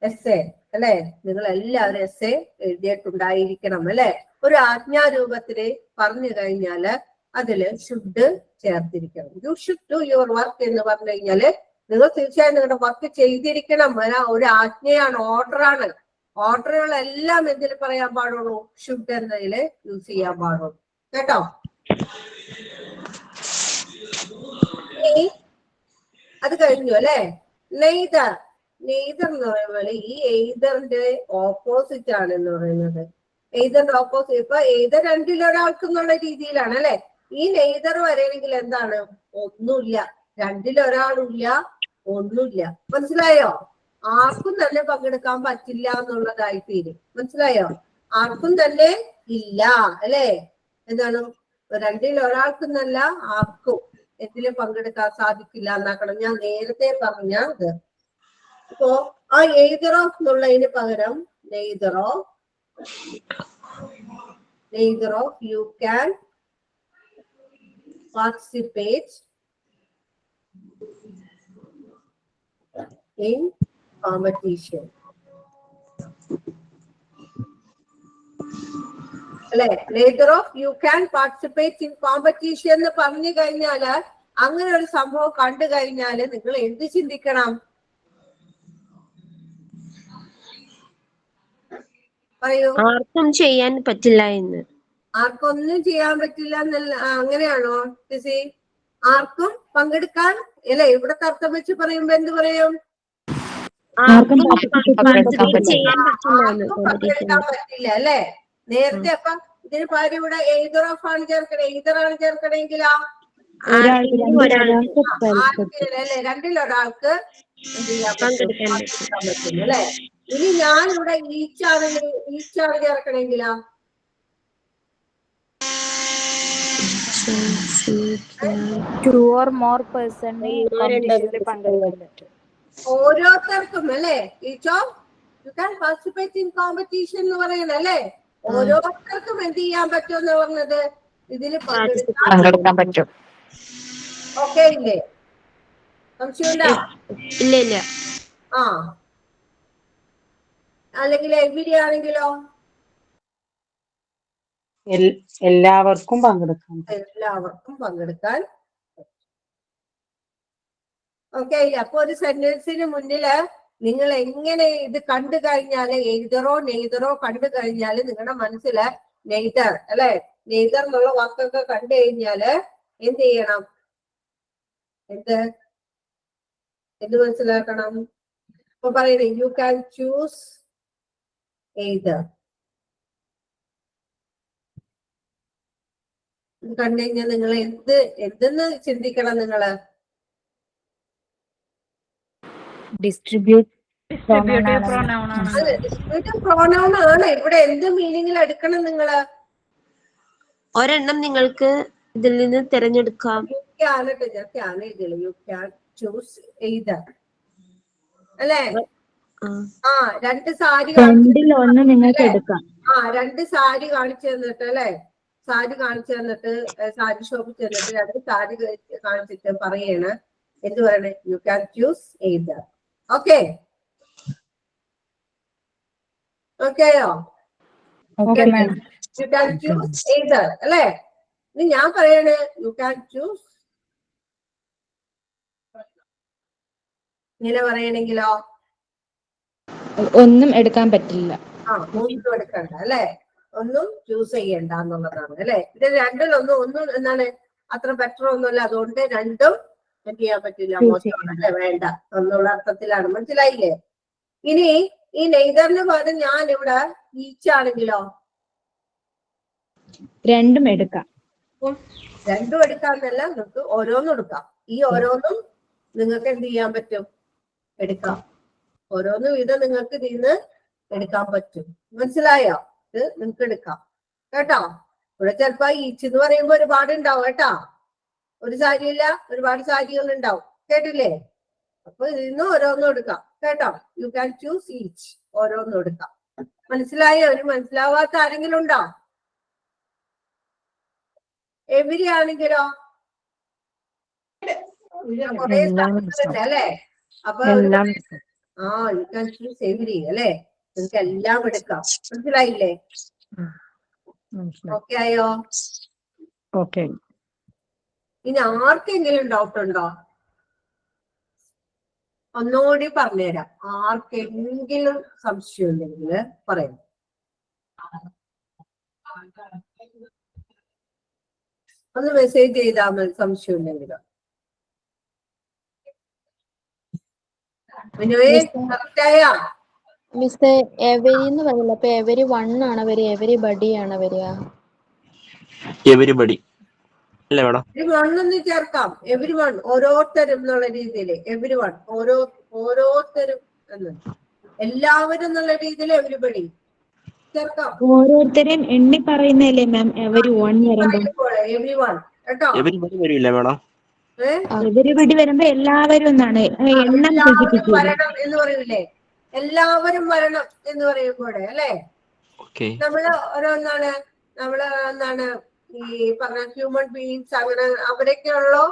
Speaker 2: essay അല്ലെ? നിങ്ങൾ എല്ലാവരും essay എഴുതിയിട്ടുണ്ടായിരിക്കണം അല്ലെ? ഒരു ആജ്ഞാരൂപത്തില് പറഞ്ഞു കഴിഞ്ഞാല് അതില് ഷുഡ് ചേർത്തിരിക്കണം. You should do your work എന്ന് പറഞ്ഞു കഴിഞ്ഞാല് നിങ്ങൾ തീർച്ചയായും നിങ്ങളുടെ വർക്ക് ചെയ്തിരിക്കണം. ഒരു ആജ്ഞയാണ്, ഓർഡറാണ്. ഓർഡറുകളെല്ലാം എന്തിൽ പറയാൻ പാടുള്ളൂ? ഷുഡ് എന്നതിൽ യൂസ് ചെയ്യാൻ പാടുള്ളൂ കേട്ടോ. അത് കഴിഞ്ഞു അല്ലെ? നെയ്തർ. നെയ്തർ എന്ന് പറയുമ്പോൾ ഈ എയ്തറിന്റെ ഓപ്പോസിറ്റ് ആണ് എന്ന് പറയുന്നത്. എയ്തറിന്റെ ഓപ്പോസിറ്റ് ഇപ്പൊ എയ്തർ രണ്ടിലൊരാൾക്കെന്നുള്ള രീതിയിലാണ് അല്ലെ? ഈ നെയ്തർ വരെയെങ്കിൽ എന്താണ്? ഒന്നുമില്ല, രണ്ടിലൊരാളില്ല, ഒന്നുമില്ല. മനസ്സിലായോ? ആർക്കും തന്നെ പങ്കെടുക്കാൻ പറ്റില്ല എന്നുള്ളതായി തീരും. മനസ്സിലായോ? ആർക്കും തന്നെ ഇല്ല അല്ലെ? എന്താണ്? രണ്ടിലൊരാൾക്കെന്നല്ല, ആർക്കും എന്തിലും പങ്കെടുക്കാൻ സാധിക്കില്ല എന്നാക്കണം. ഞാൻ നേരത്തെ പറഞ്ഞ ഇത്. ഇപ്പോ ആ എയ്തറോ എന്നുള്ളതിന് പകരം നെയ്തറോ you can participate in competition അല്ലെ? neither of you can participate in competition എന്ന് പറഞ്ഞു കഴിഞ്ഞാല്, അങ്ങനെ ഒരു സംഭവം കണ്ടു കഴിഞ്ഞാല് നിങ്ങൾ എന്ത് ചിന്തിക്കണം? പറയൂ.
Speaker 6: ആർക്കും ചെയ്യാൻ പറ്റില്ല എന്ന്.
Speaker 2: ആർക്കൊന്നും ചെയ്യാൻ പറ്റില്ല എന്നല്ല, അങ്ങനെയാണോ? ആർക്കും പങ്കെടുക്കാൻ അല്ലെ? ഇവിടത്തെ അർത്ഥം വെച്ച് പറയുമ്പോ എന്ത് പറയും?
Speaker 6: ആർക്കും
Speaker 2: പങ്കെടുക്കാൻ പറ്റില്ല അല്ലെ? നേരത്തെ അപ്പൊ ഇതിന് പകരം ഇവിടെ എയ്തർ ഓഫ് ആണ് ചേർക്കണേ. എയ്തർ ആണ് ചേർക്കണെങ്കിലോ അല്ലെ? രണ്ടിലൊരാൾക്ക് എന്ത് ചെയ്യാൻ പറ്റും? അല്ലെ? ഇനി ഞാൻ ഇവിടെ ഈച്ചാണ് ചേർക്കണെങ്കിലോ?
Speaker 8: two or more person പങ്കെടുക്കാൻ പറ്റും.
Speaker 2: ഓരോരുത്തർക്കും അല്ലെ? Each of you can participate in competition എന്ന് പറയണം അല്ലെ? ഓരോരുത്തർക്കും എന്ത് ചെയ്യാൻ പറ്റും എന്ന് പറഞ്ഞത്? ഇതിൽ പങ്കെടുക്കാൻ പറ്റും. ഓക്കെ ഇല്ലേ? സംശയമുണ്ടോ?
Speaker 6: ഇല്ല.
Speaker 2: ആ, അല്ലെങ്കിൽ എവിടെയാണെങ്കിലോ?
Speaker 7: എല്ലാവർക്കും പങ്കെടുക്കാൻ.
Speaker 2: എല്ലാവർക്കും പങ്കെടുക്കാൻ. ഓക്കെ. അപ്പൊ ഒരു സെന്റൻസിന് മുന്നില് നിങ്ങൾ എങ്ങനെ ഇത് കണ്ടു കഴിഞ്ഞാല്, നെയ്തറോ കണ്ടു കഴിഞ്ഞാല് നിങ്ങളുടെ മനസ്സില് നെയ്തർ അല്ലെ? നെയ്തർ എന്നുള്ള വാക്കൊക്കെ കണ്ടു കഴിഞ്ഞാല് എന്ത് ചെയ്യണം? എന്ത് മനസ്സിലാക്കണം? ഇപ്പൊ പറയുന്നത് യു ക്യാൻ ചൂസ് എയ്തർ. ഇത് കണ്ടു കഴിഞ്ഞാൽ നിങ്ങൾ എന്തെന്ന് ചിന്തിക്കണം? നിങ്ങള്
Speaker 8: ഡിസ്ട്രിബ്യൂട്ടീവ്
Speaker 2: പ്രോനൗൺ ആണ്. ഇവിടെ എന്ത് മീനിങ്ങിൽ എടുക്കണം? നിങ്ങള്
Speaker 6: ഒരെണ്ണം നിങ്ങൾക്ക് ഇതിൽ നിന്ന് തിരഞ്ഞെടുക്കാം.
Speaker 2: യു ക്യാൻ ചൂസ് എയ്തർ അല്ലെ? രണ്ട് സാരി
Speaker 3: ഒന്ന് നിങ്ങൾക്ക് എടുക്കാം.
Speaker 2: രണ്ട് സാരി കാണിച്ചു തന്നിട്ട് അല്ലെ? സാരി കാണിച്ചു തന്നിട്ട് സാരി ഷോപ്പിൽ ചെന്നിട്ട് രണ്ട് സാരി കാണിച്ചിട്ട് പറയാണ് എന്ത് പറയണേ? You can choose either. Okay ഓക്കെയോ? യു ക്യാൻ ചൂസ് എയ്തർ അല്ലെ? ഇനി ഞാൻ പറയണേ യു ക്യാൻ ചൂസ് ഇങ്ങനെ പറയണെങ്കിലോ?
Speaker 3: ഒന്നും എടുക്കാൻ പറ്റില്ല.
Speaker 2: ഒന്നും എടുക്കണ്ട അല്ലെ? ഒന്നും ചൂസ് ചെയ്യണ്ട എന്നുള്ളതാണ് അല്ലെ? ഇത് രണ്ടിലൊന്നും എന്താണ് അത്ര ബെറ്റർ ഒന്നുമല്ല. അതുകൊണ്ട് രണ്ടും എന്ത് ചെയ്യാൻ പറ്റില്ല, മോശമാണല്ലേ, വേണ്ട എന്നുള്ള അർത്ഥത്തിലാണ്. മനസ്സിലായില്ലേ? ഇനി ഈ നെയ്തറിന് പകരം ഞാൻ ഇവിടെ ഈച്ചാണെങ്കിലോ?
Speaker 3: രണ്ടും എടുക്കാം.
Speaker 2: രണ്ടും എടുക്കാന്നല്ല, നിങ്ങൾക്ക് ഓരോന്നും എടുക്കാം. ഈ ഓരോന്നും നിങ്ങൾക്ക് എന്ത് ചെയ്യാൻ പറ്റും? എടുക്കാം. ഓരോന്നും വീതം നിങ്ങൾക്ക് ഇതിന്ന് എടുക്കാൻ പറ്റും. മനസ്സിലായോ? ഇത് നിങ്ങൾക്ക് എടുക്കാം കേട്ടോ. ഇവിടെ ചിലപ്പോ ഈച്ച് എന്ന് പറയുമ്പോ ഒരുപാട് ഉണ്ടാവും കേട്ടോ. ഒരു സാരിയല്ല, ഒരുപാട് സാരികൾ ഉണ്ടാവും. കേട്ടില്ലേ? അപ്പൊ ഇതിന്ന് ഓരോന്നും എടുക്കാം കേട്ടോ. U can choose each. ഓരോന്നും എടുക്കാം. മനസ്സിലായോ? ഒരു മനസ്സിലാവാത്ത ആരെങ്കിലും ഉണ്ടോ? എവരി ആണെങ്കിലോ കുറെ സ്ഥലങ്ങളില്ല അല്ലെ? അപ്പൊ യു ക്യാൻ ചൂസ് എവരി അല്ലെ? നിങ്ങൾക്ക് എല്ലാം എടുക്കാം. മനസ്സിലായില്ലേ? ഓക്കെ ആയോ?
Speaker 4: ഓക്കെ.
Speaker 2: ഇനി ആർക്കെങ്കിലും ഡൗട്ട് ഉണ്ടോ? ഒന്നുകൂടി പറഞ്ഞുതരാം. ആർക്കെങ്കിലും സംശയം ഉണ്ടെങ്കിൽ പറയാം. ഒന്ന് മെസ്സേജ് ചെയ്താൽ മതി സംശയം ഉണ്ടെങ്കിൽ. കറക്റ്റായ
Speaker 9: മിസ് എവരി എന്ന് പറഞ്ഞില്ല, അപ്പൊ എവരി വൺ ആണ് വരിക, എവരി ബഡി ആണ് വരിക.
Speaker 5: എവരിബഡി അല്ലേ മേഡം?
Speaker 2: എവരി വൺ എന്ന് ചേർക്കാം. എവരി വൺ, ഓരോരുത്തരും എന്നുള്ള രീതിയിൽ എവരി വൺ, ഓരോരുത്തരും എന്ന്, എല്ലാവരും എന്നുള്ള രീതിയിൽ എവരിബഡി ചേർക്കാം.
Speaker 3: ഓരോരുത്തരെയും എണ്ണി പറയുന്നല്ലേ മാം എവരി വൺ വരുമ്പോ?
Speaker 2: എവരി വൺ കേട്ടോ.
Speaker 5: എവരിബഡി വരില്ല മേഡം?
Speaker 3: എവരിബഡി വരുമ്പോ എല്ലാവരും എന്നാണ് എണ്ണം
Speaker 2: എല്ലാവരും
Speaker 3: സൂചിപ്പിക്കുന്നത്.
Speaker 2: വരണം എന്ന് പറയൂലേ? എല്ലാവരും വരണം എന്ന് പറയുമ്പോഴേ അല്ലെ നമ്മള് ഓരോന്നാണ് എന്താണ് ഈ പറഞ്ഞ ഹ്യൂമൻ ബീയിങ്സ് അങ്ങനെ അവരൊക്കെയുള്ളോ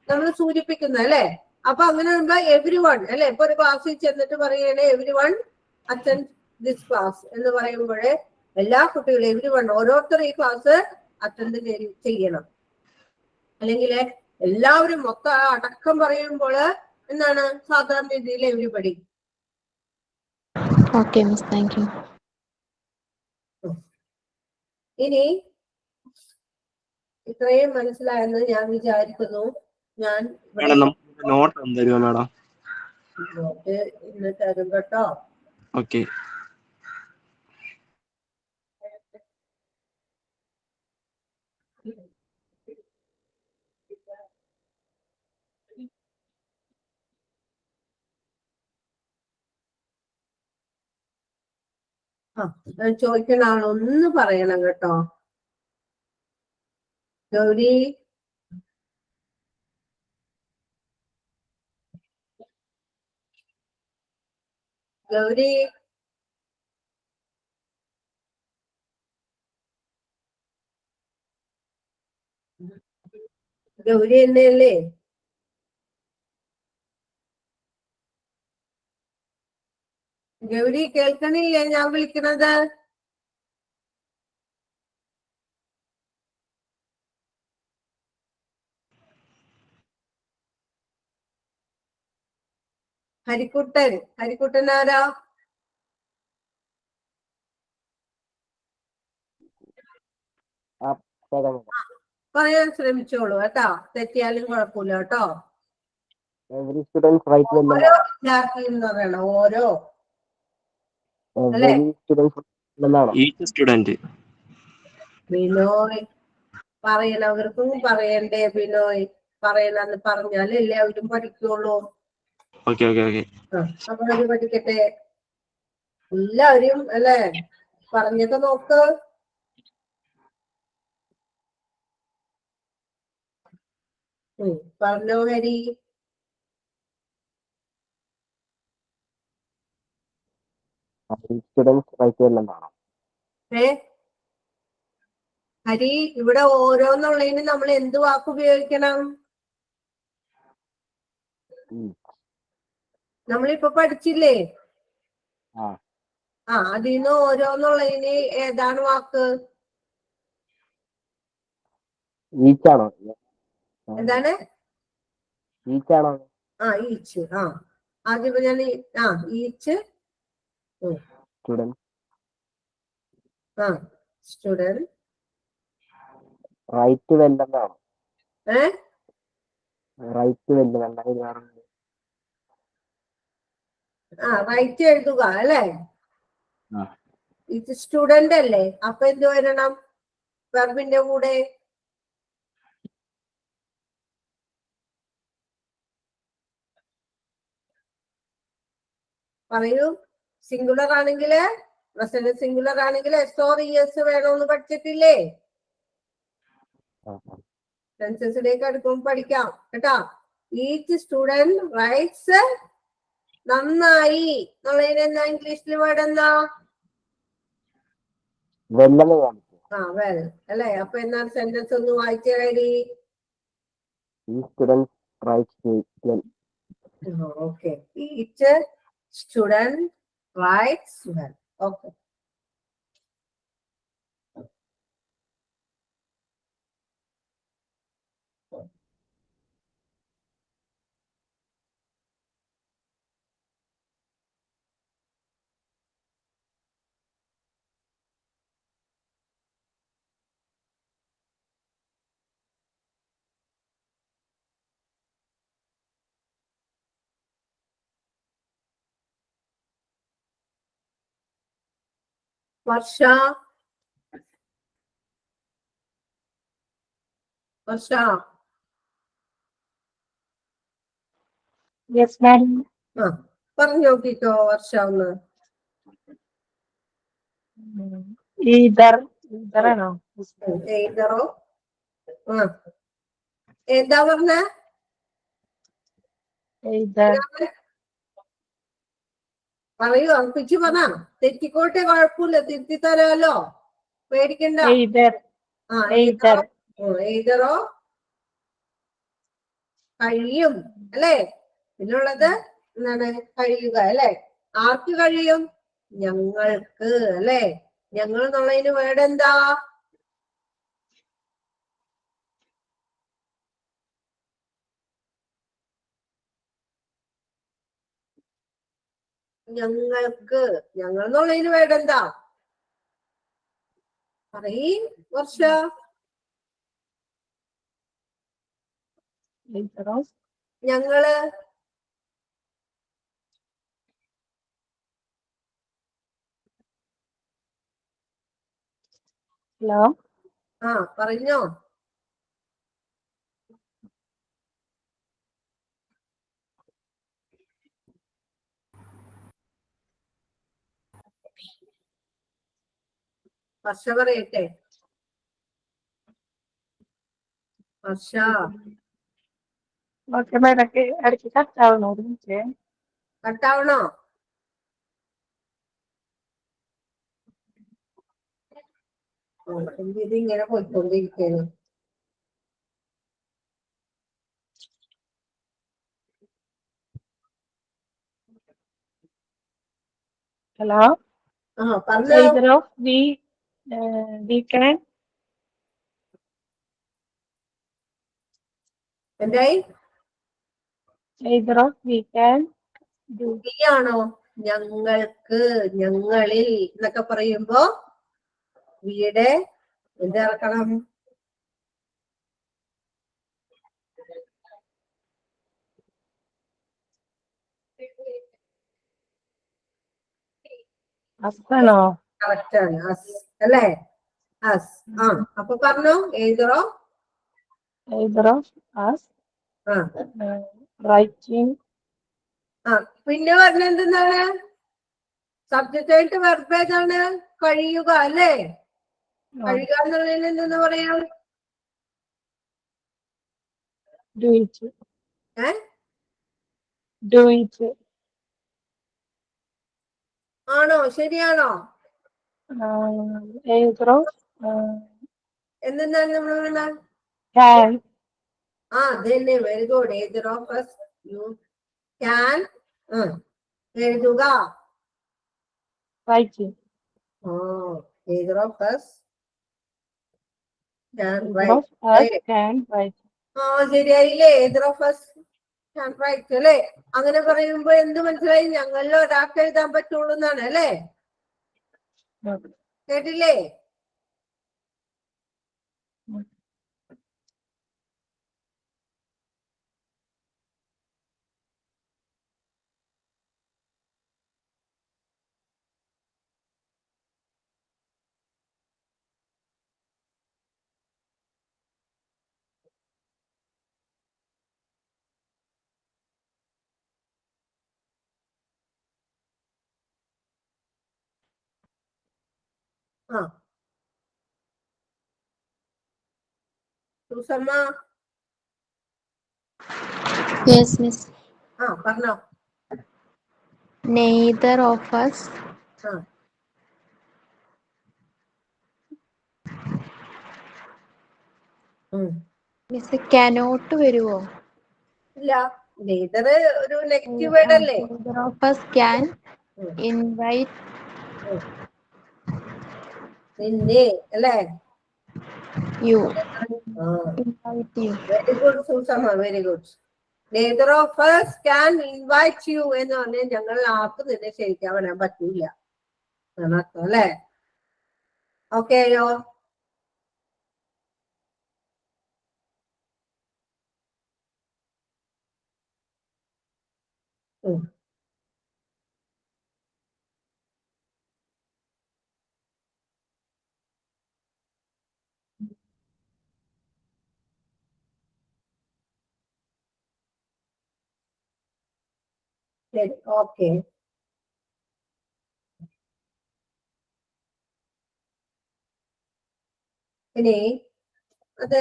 Speaker 2: നമ്മൾ സൂചിപ്പിക്കുന്നത് അല്ലെ? അപ്പൊ അങ്ങനെ വരുമ്പോ എവരി വൺ അല്ലെ? ഇപ്പൊ ഒരു ക്ലാസ്സിൽ ചെന്നിട്ട് പറയുകയാണ് every one attend this class എന്ന് പറയുമ്പോഴേ എല്ലാ കുട്ടികളും എവരി വൺ ഓരോരുത്തരും ഈ ക്ലാസ് അറ്റൻഡ് ചെയ്യണം. അല്ലെങ്കിൽ എല്ലാവരും മൊത്തം അടക്കം പറയുമ്പോൾ എന്താണ് സാധാരണ രീതിയിൽ everybody.
Speaker 9: Okay miss, thank U.
Speaker 2: ഇനി ഇത്രയും മനസ്സിലായെന്ന് ഞാൻ വിചാരിക്കുന്നു. ഞാൻ
Speaker 5: നോട്ട് തരുമോ മേഡം?
Speaker 2: നോട്ട് ഇന്ന് തരും കേട്ടോ.
Speaker 5: ഓക്കെ.
Speaker 2: ചോദിക്കുന്ന ആളൊന്ന് പറയണം കേട്ടോ. ഗൗരി, ഗൗരി ഗൗരി തന്നെയല്ലേ? ഗൗരി കേൾക്കണില്ലേ ഞാൻ വിളിക്കണത്? ഹരിക്കുട്ടൻ ആരാ? പറയാൻ ശ്രമിച്ചോളൂ കേട്ടോ, തെറ്റിയാലും കുഴപ്പമില്ല കേട്ടോ. ഓരോ വിദ്യാർത്ഥി എന്ന് പറയണം. ഓരോ അല്ലെ? ബിനോയ് പറയണവർക്കും പറയണ്ടേ? ബിനോയ് പറയണെന്ന് പറഞ്ഞാൽ എല്ലാവരും പഠിക്കുള്ളൂ. അപ്പൊ അവര് പഠിക്കട്ടെ എല്ലാവരും അല്ലെ? പറഞ്ഞൊക്കെ നോക്ക്. പറഞ്ഞോ ഹരി. ഹരി, ഇവിടെ ഓരോന്നുള്ളതിന് നമ്മൾ എന്ത് വാക്ക് ഉപയോഗിക്കണം? നമ്മളിപ്പൊ പഠിച്ചില്ലേ? അതിന്ന് ഓരോന്നുള്ളതിന് ഏതാണ് വാക്ക്? എന്താണ്? ഈച്ച്. ആദ്യം ഞാൻ ഈച്ച് സ്റ്റുഡന്റ്
Speaker 10: റൈറ്റ് വെല്ലെന്നാണ്.
Speaker 2: റൈറ്റ് എഴുതുക അല്ലെ? ഇത് സ്റ്റുഡന്റ് അല്ലേ? അപ്പൊ എന്ത് വരണം വെർബിന്റെ കൂടെ? പറയൂ. സിംഗുലർ ആണെങ്കില്, പ്രസന്റ് സിംഗുലർ ആണെങ്കിൽ എസ് ഓർ ഇഎസ് വേണമെന്ന് പഠിച്ചിട്ടില്ലേ? സെൻസസിലേക്ക് അടുക്കുമ്പോൾ പഠിക്കാം കേട്ടാ. ഈച്ച് സ്റ്റുഡന്റ് റൈറ്റ്സ് നന്നായി എന്നുള്ളതിന് എന്താ ഇംഗ്ലീഷിൽ വേർഡ് എന്താ? ആ വെൽ അല്ലെ. അപ്പൊ എന്താണ് സെന്റൻസ് ഒന്ന് വായിച്ച ready? Okay. Each student writes well. Okay. Varsha Varsha
Speaker 7: Yes, madam.
Speaker 2: ആ പറഞ്ഞു നോക്കിക്കോ വർഷ ഒന്ന്.
Speaker 7: Either ആണോ?
Speaker 2: എഴുതറോ? ആ എന്താ പറഞ്ഞ?
Speaker 7: Either.
Speaker 2: പറയൂ, അർപ്പിച്ച് പറ. തെറ്റിക്കോട്ടെ, കുഴപ്പമില്ല, തിരുത്തി തരാലോ, പേടിക്കണ്ട.
Speaker 7: Either.
Speaker 2: ആ
Speaker 7: Either.
Speaker 2: എഴുതറോ കഴിയും അല്ലേ? പിന്നുള്ളത് എന്താണ്? കഴിയുക അല്ലെ? ആർക്ക് കഴിയും? ഞങ്ങൾക്ക് അല്ലെ? ഞങ്ങൾ എന്നുള്ളതിന് വേർഡ് എന്താ? ഞങ്ങൾക്ക്. ഞങ്ങൾ എന്നുള്ളതിന് വേർഡ് എന്താ? പറയ് വർഷ.
Speaker 7: Either.
Speaker 2: ഞങ്ങള്.
Speaker 7: Hello.
Speaker 2: ആ പറഞ്ഞോ. വർഷ പറയട്ടെ. വർഷ.
Speaker 7: Okay, madam. ഇടയ്ക്ക് കട്ടാവണോ?
Speaker 2: കട്ടാവണോ? ഇത് ഇങ്ങനെ പോയിക്കൊണ്ടിരിക്കുന്നു.
Speaker 7: Hello.
Speaker 2: ആ പറഞ്ഞോ.
Speaker 7: Either of we can.
Speaker 2: എന്തായി?
Speaker 7: Either of we can do.
Speaker 2: ആണോ? ഞങ്ങൾക്ക്, ഞങ്ങളിൽ എന്നൊക്കെ പറയുമ്പോ വീടെ എന്തിറക്കണം?
Speaker 7: അസ്സാണോ?
Speaker 2: കറക്റ്റ് ആണ്. അസ് അല്ലേ? അസ്. ആ അപ്പൊ പറഞ്ഞോ. എഴുതറോ?
Speaker 7: Either of us
Speaker 2: ആ
Speaker 7: writing.
Speaker 2: ആ പിന്നെ പറഞ്ഞ എന്തെന്നാണ്? സബ്ജക്റ്റ് ആയിട്ട് വെർബ് ഏതാണ്? കഴിയുക അല്ലേ? കഴിയുക എന്നുള്ളതിന് എന്തെന്ന് പറയാം?
Speaker 7: Do it.
Speaker 2: ഏ
Speaker 7: Do it.
Speaker 2: ആണോ? ശരിയാണോ?
Speaker 7: Either of
Speaker 2: എന്തെന്നാണ് നമ്മൾ പറയുന്നത്?
Speaker 7: can.
Speaker 2: ആ അതന്നെ. Very good. either of us you can എഴുതുക.
Speaker 7: Writing.
Speaker 2: either of us can
Speaker 7: Either
Speaker 2: write.
Speaker 7: of us can write.
Speaker 2: ശരിയായില്ലേ? either of us can write അല്ലേ? അങ്ങനെ പറയുമ്പോ എന്ത് മനസ്സിലായി? ഞങ്ങളിൽ ഒരാൾക്ക് എഴുതാൻ പറ്റുള്ളൂ എന്നാണ് അല്ലേ? കേട്ടില്ലേ? ആ സുസമ്മ.
Speaker 9: Yes, miss.
Speaker 2: പറഞ്ഞോ.
Speaker 9: neither of us
Speaker 2: ആ
Speaker 9: മിസ് cannot വരുവോ?
Speaker 2: ഇല്ല, നെയ്തർ ഒരു നെഗറ്റീവ് വേർഡ് അല്ലേ?
Speaker 9: neither of us can invite
Speaker 2: നിന്നെ അല്ലേ?
Speaker 9: you.
Speaker 2: ആ
Speaker 9: Invite you.
Speaker 2: Very good Susamma, very good. Neither of us can invite you എന്ന് പറഞ്ഞാൽ ഞങ്ങൾ ആർക്കും നിന്നെ ക്ഷണിക്കാൻ വരാൻ പറ്റൂല എന്നർത്ഥം അല്ലേ? ഓക്കെയോ? ശരി, ഓക്കെ. ഇനി അത്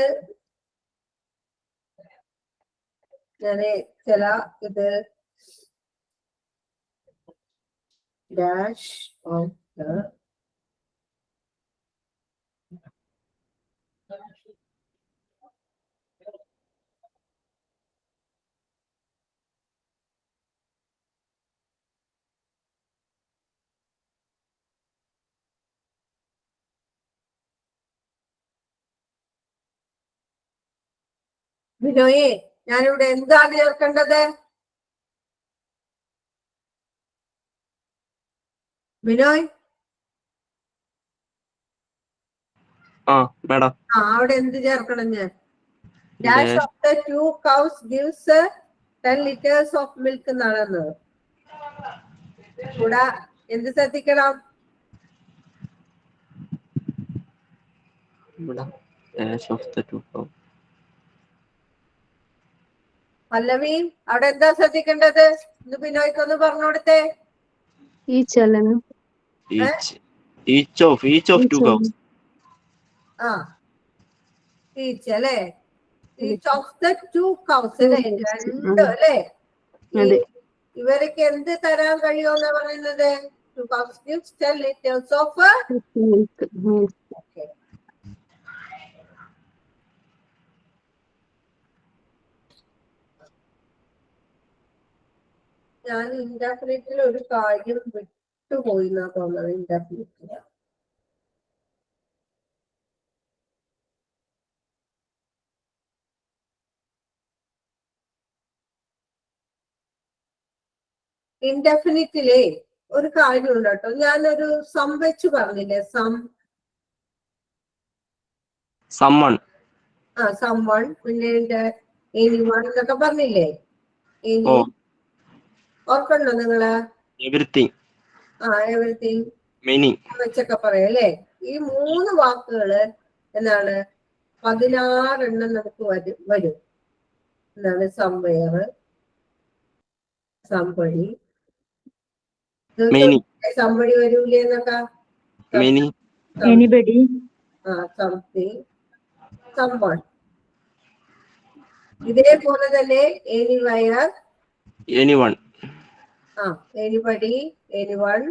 Speaker 2: ഞാന് ചില ഇത് ഡാഷ് ഓഫ് ദ ബിനോയെ, ഞാനിവിടെ എന്താണ് ചേർക്കേണ്ടത്? ബിനോയ്,
Speaker 5: മാഡം
Speaker 2: അവിടെ എന്ത് ചേർക്കണം ഞാൻ? Dash of the 2 cows gives 10 liters of milk എന്നാണെന്ന്. കൂടെ എന്ത് ശ്രദ്ധിക്കണം? പല്ലവി, അവിടെ എന്താ ശ്രദ്ധിക്കേണ്ടത്? ഇന്ന് ബിനോയ്ക്കൊന്ന് പറഞ്ഞു കൊടുത്തേ.
Speaker 4: Each അല്ലെന്ന്.
Speaker 5: each of 2 cows.
Speaker 2: ആ ഈച്ച് അല്ലേ? ഈച്ച് ഓഫ് ദ 2 cows അല്ലേ? രണ്ട് അല്ലേ? ഇവരൊക്കെ എന്ത് തരാൻ കഴിയുമെന്നാ പറയുന്നത്? 2 cows gives 10 liters of
Speaker 4: Milk.
Speaker 2: okay. ഞാൻ ഇൻഡെഫിനിറ്റിൽ ഒരു കാര്യം വിട്ടുപോയി എന്നാ തോന്നുന്നത്. ഇൻഡെഫിനിറ്റിലെ ഒരു കാര്യമുണ്ട് കേട്ടോ. ഞാനൊരു സം വെച്ച് പറഞ്ഞില്ലേ?
Speaker 5: someone.
Speaker 2: someone, പിന്നെ anyone എന്നൊക്കെ പറഞ്ഞില്ലേ? ഇനി ഓർക്കണ്ടോ നിങ്ങള്?
Speaker 5: everything.
Speaker 2: Everything
Speaker 5: many.
Speaker 2: വെച്ചൊക്കെ പറയാം അല്ലേ? ഈ 3 വാക്കുകള് എന്താണ് 16 എണ്ണം നമുക്ക് വരും. എന്താണ്? Somewhere, somebody,
Speaker 5: many.
Speaker 2: സംബടി വരൂലേ എന്നൊക്കെ?
Speaker 5: many.
Speaker 3: Anybody.
Speaker 2: Something, someone. ഇതേപോലെ തന്നെ anywhere,
Speaker 5: anyone.
Speaker 2: Anybody, anyone,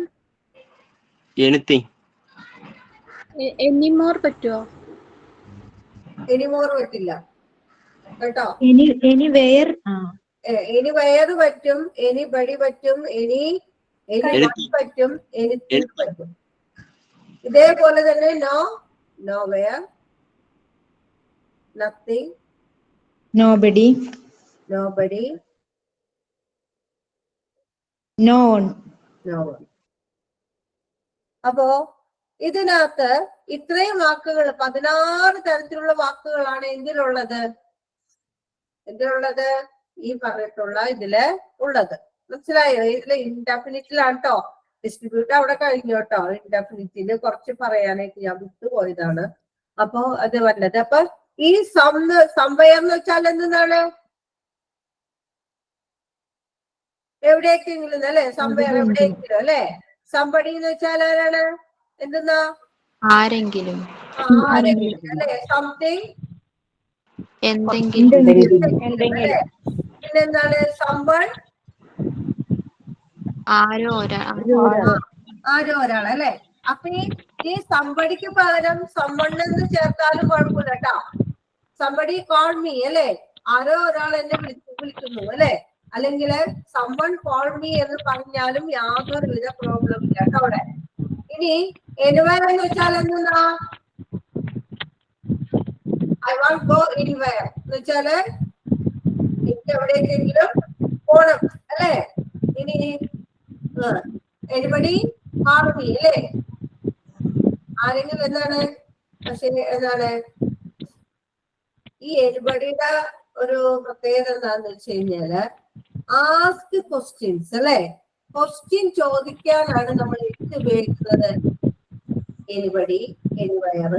Speaker 5: anything.
Speaker 9: Anymore പറ്റുമോ?
Speaker 2: എനിമോർ പറ്റില്ല കേട്ടോ.
Speaker 3: Anywhere.
Speaker 2: എനിവയർ പറ്റും, എനിബഡി പറ്റും, എനിവൺ പറ്റും, എനിത്തിങ് പറ്റും. ഇതേപോലെ തന്നെ nowhere, nothing,
Speaker 3: Nobody.
Speaker 2: nobody,
Speaker 3: No one.
Speaker 2: no one. അപ്പോ ഇതിനകത്ത് ഇത്രയും വാക്കുകൾ 16 തരത്തിലുള്ള വാക്കുകളാണ് എന്തിലുള്ളത്? ഈ പറഞ്ഞിട്ടുള്ള ഇതില് ഉള്ളത്. മനസ്സിലായോ? ഇതില് ഇൻഡെഫിനിറ്റിലാണ് കേട്ടോ. ഡിസ്ട്രിബ്യൂട്ട് അവിടെ കഴിഞ്ഞു കേട്ടോ. ഇൻഡെഫിനിറ്റില് കുറച്ച് പറയാനായിട്ട് ഞാൻ വിട്ടുപോയതാണ്. അപ്പോ അത് വന്നത്. അപ്പൊ ഈ സംവയർ എന്ന് വെച്ചാൽ എന്താണ്? എവിടേക്കെങ്കിലും അല്ലെ? സംവയർ എവിടെയെങ്കിലും അല്ലെ? സംബടി എന്ന് വെച്ചാൽ ആരാണ്? എന്തെന്നാ?
Speaker 9: ആരെങ്കിലും.
Speaker 2: അല്ലെ? സംതിങ്,
Speaker 9: എന്തെങ്കിലും.
Speaker 2: പിന്നെന്താണ്? സംവൺ,
Speaker 6: ആരോ ഒരാൾ.
Speaker 2: ആരോ ഒരാൾ അല്ലെ. അപ്പൊ ഈ സംബടിക്ക് പകരം സമ്മണ് എന്ന് ചേർത്താലും കുഴപ്പമില്ല കേട്ടോ. സംബടി കോൾ മീ അല്ലെ, ആരോ ഒരാൾ എന്നെ വിളിക്കുന്നു അല്ലെ, അല്ലെങ്കിൽ സമ്മൺ കോൾ മീ എന്ന് പറഞ്ഞാലും യാതൊരു വിധ പ്രോബ്ലം ഇല്ല കേട്ടോ അവിടെ. ഇനി എനിവയർ എന്ന് വെച്ചാൽ എന്താ? ഐ വാണ്ട് ഗോ എനിവയർ എന്ന് വെച്ചാല് എനിക്ക് എവിടേക്കെങ്കിലും പോണം അല്ലെ. ഇനി എനിബഡി കോൾ മീ അല്ലേ, ആരെങ്കിലും എന്താണ്, പക്ഷെ എന്താണ് ഈ എനിബഡിയുടെ ഒരു പ്രത്യേകത എന്താന്ന് വെച്ച് കഴിഞ്ഞാല് ആസ്ക് ക്വസ്റ്റ്യൻസ് അല്ലെ. ക്വസ്റ്റ്യൻ ചോദിക്കാനാണ് നമ്മൾ എന്ത് ഉപയോഗിക്കുന്നത്? എനിബഡി, എനിവയർ,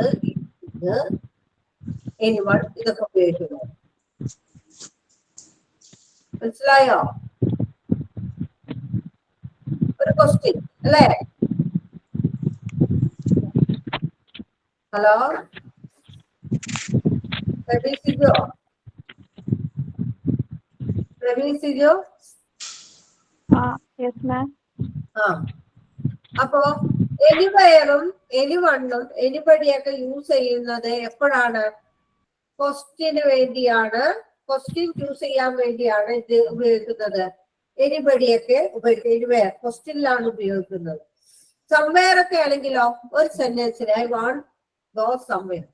Speaker 2: എനിവൺ ഇതൊക്കെ ഉപയോഗിക്കുന്നത്. മനസ്സിലായോ? ഒരു ക്വസ്റ്റ്യൻ അല്ലേ. ഹലോ പ്രവീസിജോ, പ്രവീസിജോ.
Speaker 7: Yes ma'am.
Speaker 2: അപ്പോ എനിവയറും എനിവണ്ണും എനിബഡിയൊക്കെ യൂസ് ചെയ്യുന്നത് എപ്പോഴാണ്? ക്വസ്റ്റ്യന് വേണ്ടിയാണ്, ക്വസ്റ്റ്യൻ ചൂസ് ചെയ്യാൻ വേണ്ടിയാണ് ഇത് ഉപയോഗിക്കുന്നത്. എനിബഡിയൊക്കെ എനിവയർ ക്വസ്റ്റ്യനിലാണ് ഉപയോഗിക്കുന്നത്. സംവെയർ ഒക്കെ ആണെങ്കിലോ ഒരു സെന്റൻസിൽ I want go somewhere.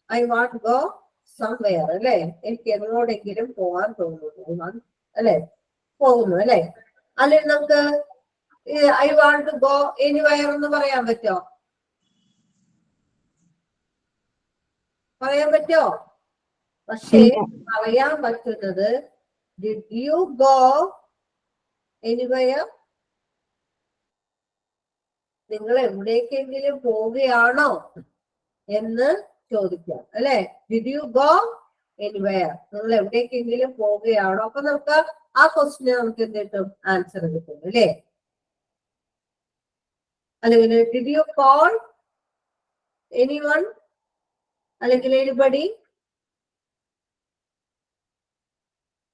Speaker 2: I want go somewhere അല്ലെ, എനിക്ക് എങ്ങോടെങ്കിലും പോകാൻ തോന്നുന്നു അല്ലെ, പോകുന്നു അല്ലെ. അല്ലെങ്കിൽ നമുക്ക് ഐ വാണ്ട് ഗോ എനിവയർ എന്ന് പറയാൻ പറ്റോ? പറയാൻ പറ്റോ? പക്ഷേ പറയാൻ പറ്റുന്നത് ഡിഡ് യു ഗോ എനിവയർ, നിങ്ങൾ എവിടേക്കെങ്കിലും പോവുകയാണോ എന്ന് ചോദിക്കാം അല്ലെ. ഡിഡ് യു ഗോ എനിവയർ, നിങ്ങൾ എവിടേക്കെങ്കിലും പോവുകയാണോ. അപ്പൊ നമുക്ക് ആ ക്വസ്റ്റിന് നമുക്ക് എന്ത് കിട്ടും? ആൻസർ കിട്ടും അല്ലേ. അല്ലെങ്കിൽ ഡിഡ് യു കോൾ എനിവൺ, അല്ലെങ്കിൽ എനിബഡി,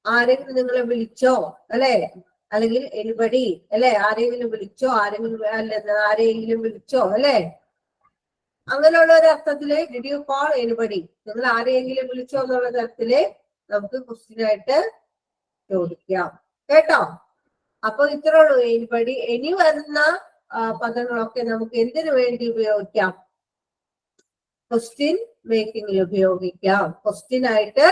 Speaker 2: ആരെങ്കിലും നിങ്ങളെ വിളിച്ചോ അല്ലെ, അല്ലെങ്കിൽ എനിബഡി അല്ലെ, ആരെങ്കിലും വിളിച്ചോ, ആരെങ്കിലും വിളിച്ചോ അല്ലെ. അങ്ങനെയുള്ള ഒരു അർത്ഥത്തില് ഡിഡ് യു കോൾ എനിബഡി, നിങ്ങൾ ആരെയെങ്കിലും വിളിച്ചോ എന്നുള്ള തരത്തില് നമുക്ക് ക്വസ്റ്റ്യൻ ആയിട്ട് ചോദിക്കാം കേട്ടോ. അപ്പൊ ഇത്രേ ഉള്ളൂ. എനിബഡി, ഇനി വരുന്ന പദങ്ങളൊക്കെ നമുക്ക് എന്തിനു വേണ്ടി ഉപയോഗിക്കാം? ക്വസ്റ്റ്യൻ മേക്കിങ്ങിൽ ഉപയോഗിക്കാം, ക്വസ്റ്റ്യൻ ആയിട്ട്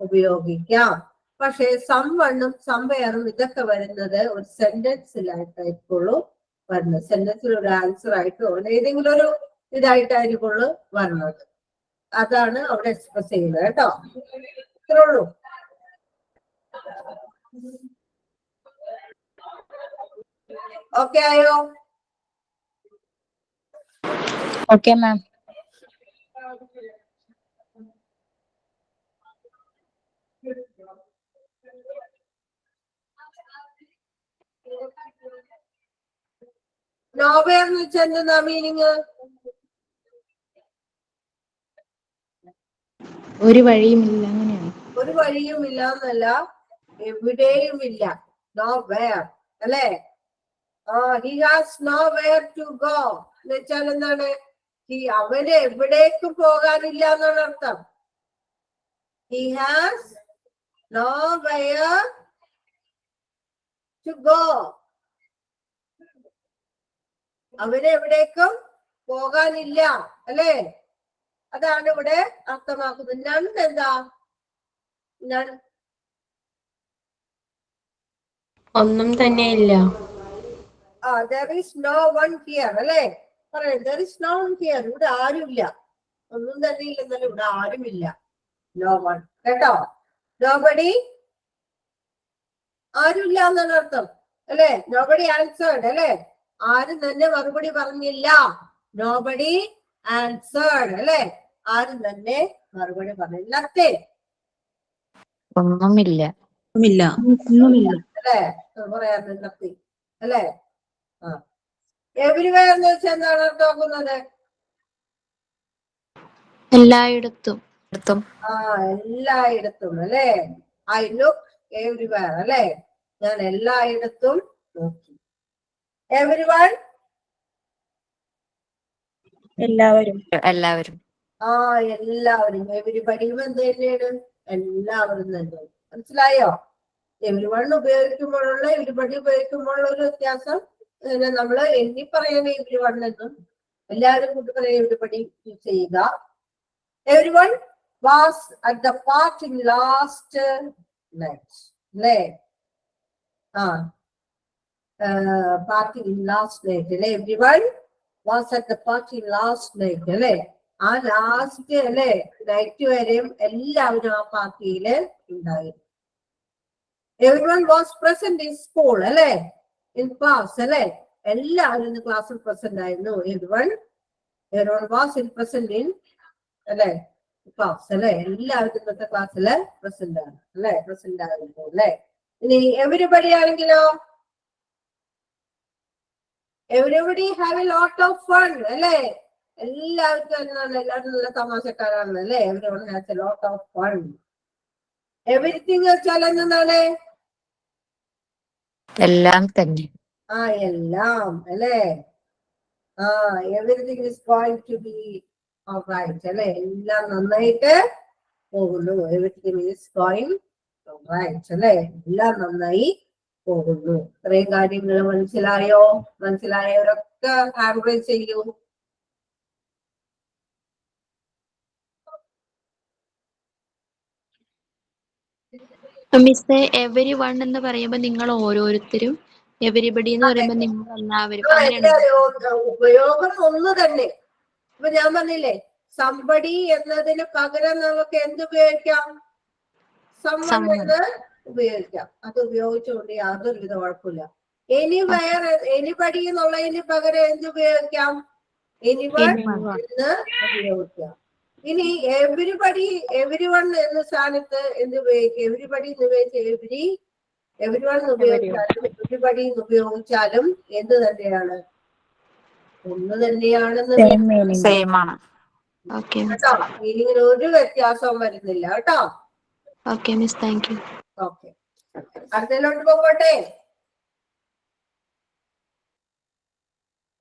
Speaker 2: ഉപയോഗിക്കാം. പക്ഷെ സംവണ്ണും സംവെയറും ഇതൊക്കെ വരുന്നത് ഒരു സെന്റൻസിലായിട്ടായിരിക്കുള്ളൂ വരുന്നത്. സെന്റൻസിൽ ഒരു ആൻസർ ആയിട്ടോ ഏതെങ്കിലും ഒരു ഇതായിട്ടായിരിക്കുള്ളൂ വരുന്നത്. അതാണ് അവിടെ എക്സ്പ്രസ് ചെയ്യുന്നത് കേട്ടോ. ഇത്രേ ഉള്ളൂ. ഓക്കെ ആയോ?
Speaker 8: Okay ma'am.
Speaker 2: നോവെയർ എന്ന് വെച്ചാൽ എന്താ മീനിങ്?
Speaker 3: ഒരു വഴിയുമില്ല അങ്ങനെയാണ്.
Speaker 2: ഒരു വഴിയുമില്ല എന്നല്ല, എവിടെയുമില്ല. നോവെയർ അല്ലെ. He has nowhere to go എന്ന് വെച്ചാൽ എന്താണ്? അവന് എവിടേക്കും പോകാനില്ല എന്നാണ് അർത്ഥം. He has nowhere to go, അവന് എവിടേക്കും പോകാനില്ല അല്ലെ. അതാണ് ഇവിടെ അർത്ഥമാക്കുന്നത്. നൺ എന്താ? നൺ
Speaker 6: ഒന്നും തന്നെ ഇല്ല.
Speaker 2: there is no one here അല്ലെ. പറയാം there is no one here, ഇവിടെ ആരുമില്ല. ഒന്നും തന്നെ ഇല്ലെന്നല്ല, ഇവിടെ ആരുമില്ല. no one കേട്ടോ. nobody, ആരുമില്ല എന്നാണ് അർത്ഥം അല്ലെ. nobody answered അല്ലെ, ആരും തന്നെ മറുപടി പറഞ്ഞില്ല. nobody answered അല്ലെ, ആരും തന്നെ മറുപടി പറഞ്ഞില്ല.
Speaker 8: ഒന്നുമില്ല.
Speaker 2: അല്ലെ പറയാറുണ്ട് നത്തി അല്ലെ. എവരിവെയർ എന്ന് വെച്ചാൽ എന്താണ് അർത്ഥമാക്കുന്നത്?
Speaker 6: എല്ലായിടത്തും.
Speaker 2: എല്ലായിടത്തും അല്ലെ. ഐ ലുക്ക് എവരിവെയർ അല്ലെ, ഞാൻ എല്ലായിടത്തും നോക്കി. എവരിവൺ,
Speaker 8: എല്ലാവരും. എല്ലാവരും.
Speaker 2: എല്ലാവരും. എവരിബഡിയും എന്ത് തന്നെയാണ്? എല്ലാവരും തന്നെ. മനസ്സിലായോ? എവരിവൺ ഉപയോഗിക്കുമ്പോഴുള്ള എവരിബഡി ഉപയോഗിക്കുമ്പോഴുള്ള ഒരു വ്യത്യാസം നമ്മൾ എണ്ണി പറയുന്ന എവരിവൺ എന്നും എല്ലാവരും കൂട്ടി പറയുന്ന എവരിബഡി യൂസ് ചെയ്യുക. Everyone was at the party last night അല്ലേ? പാർട്ടി ലാസ്റ്റ് നൈറ്റ് അല്ലെ? Everyone was at the party last night അല്ലെ? ആ ലാസ്റ്റ് അല്ലെ നൈറ്റ് വരെയും എല്ലാവരും ആ പാർട്ടിയില് ഉണ്ടായിരുന്നു. Everyone was present in school അല്ലെ? ഇൻ ക്ലാസ് അല്ലെ? എല്ലാവരും ഇന്ന് ക്ലാസ്സിൽ പ്രസന്റ് ആയിരുന്നു. Everyone was in present in അല്ലെ ക്ലാസ് അല്ലെ? എല്ലാവരും ഇന്നത്തെ ക്ലാസ്സില് പ്രസന്റ് ആണ് അല്ലെ? പ്രസന്റ് ആയിരുന്നു അല്ലെ? ഇനി എവരിബഡി ആണെങ്കിലോ everybody have a lot of fun അല്ലെ? എല്ലാവർക്കും എന്താണ്? എല്ലാവരും നല്ല തമാശക്കാരാണ് അല്ലെ? Everyone has a lot of fun. Everything വെച്ചാൽ എന്താണ്?
Speaker 8: എല്ലാം തന്നെ.
Speaker 2: എല്ലാം അല്ലെ? Everything is going to be alright അല്ലെ? എല്ലാം നന്നായിട്ട് പോകുന്നു. എവരിതിങ് ഇസ് ഗോയിങ് ഓൾറൈറ്റ് അല്ലെ? എല്ലാം നന്നായി പോകുന്നു. ഇത്രയും കാര്യങ്ങൾ മനസ്സിലായോ? മനസ്സിലായവരൊക്കെ ഹാൻഡ് റൈസ് ചെയ്യൂ.
Speaker 9: മിസ്സേ, എവരി വൺ എന്ന് പറയുമ്പോ നിങ്ങൾ ഓരോരുത്തരും, എവരിബഡി എന്ന് പറയുമ്പോ നിങ്ങൾ എല്ലാവരും, അങ്ങനെയാണ്.
Speaker 2: ഉപയോഗം ഒന്ന് തന്നെ. ഇപ്പൊ ഞാൻ പറഞ്ഞില്ലേ, സംബടി എന്നതിന് പകരം നമുക്ക് എന്ത് ഉപയോഗിക്കാം? സമ്മൺ എന്ന് ഉപയോഗിക്കാം. അത് ഉപയോഗിച്ചുകൊണ്ട് യാതൊരുവിധ കുഴപ്പമില്ല. എനിവെയർ, എനിബഡി എന്നുള്ളതിന് പകരം എന്ത് ഉപയോഗിക്കാം? എനിവൺ എന്ന് ഉപയോഗിക്കാം. ഇനി എവരിബഡി, എവരിവൺ എന്ന സ്ഥാനത്ത് എന്ത് ഉപയോഗിക്കും? എവരിബഡി എന്ന് ഉപയോഗിച്ച് എവരിവൺ ഉപയോഗിച്ചാലും എവരിബഡി ഉപയോഗിച്ചാലും എന്ത് തന്നെയാണ്? ഒന്ന് തന്നെയാണെന്ന് കേട്ടോ. മീനിങ്ങിന് ഒരു വ്യത്യാസവും വരുന്നില്ല കേട്ടോ.
Speaker 9: Okay miss, thank you.
Speaker 2: Okay, അടുത്തതിലോട്ട് പോകട്ടെ.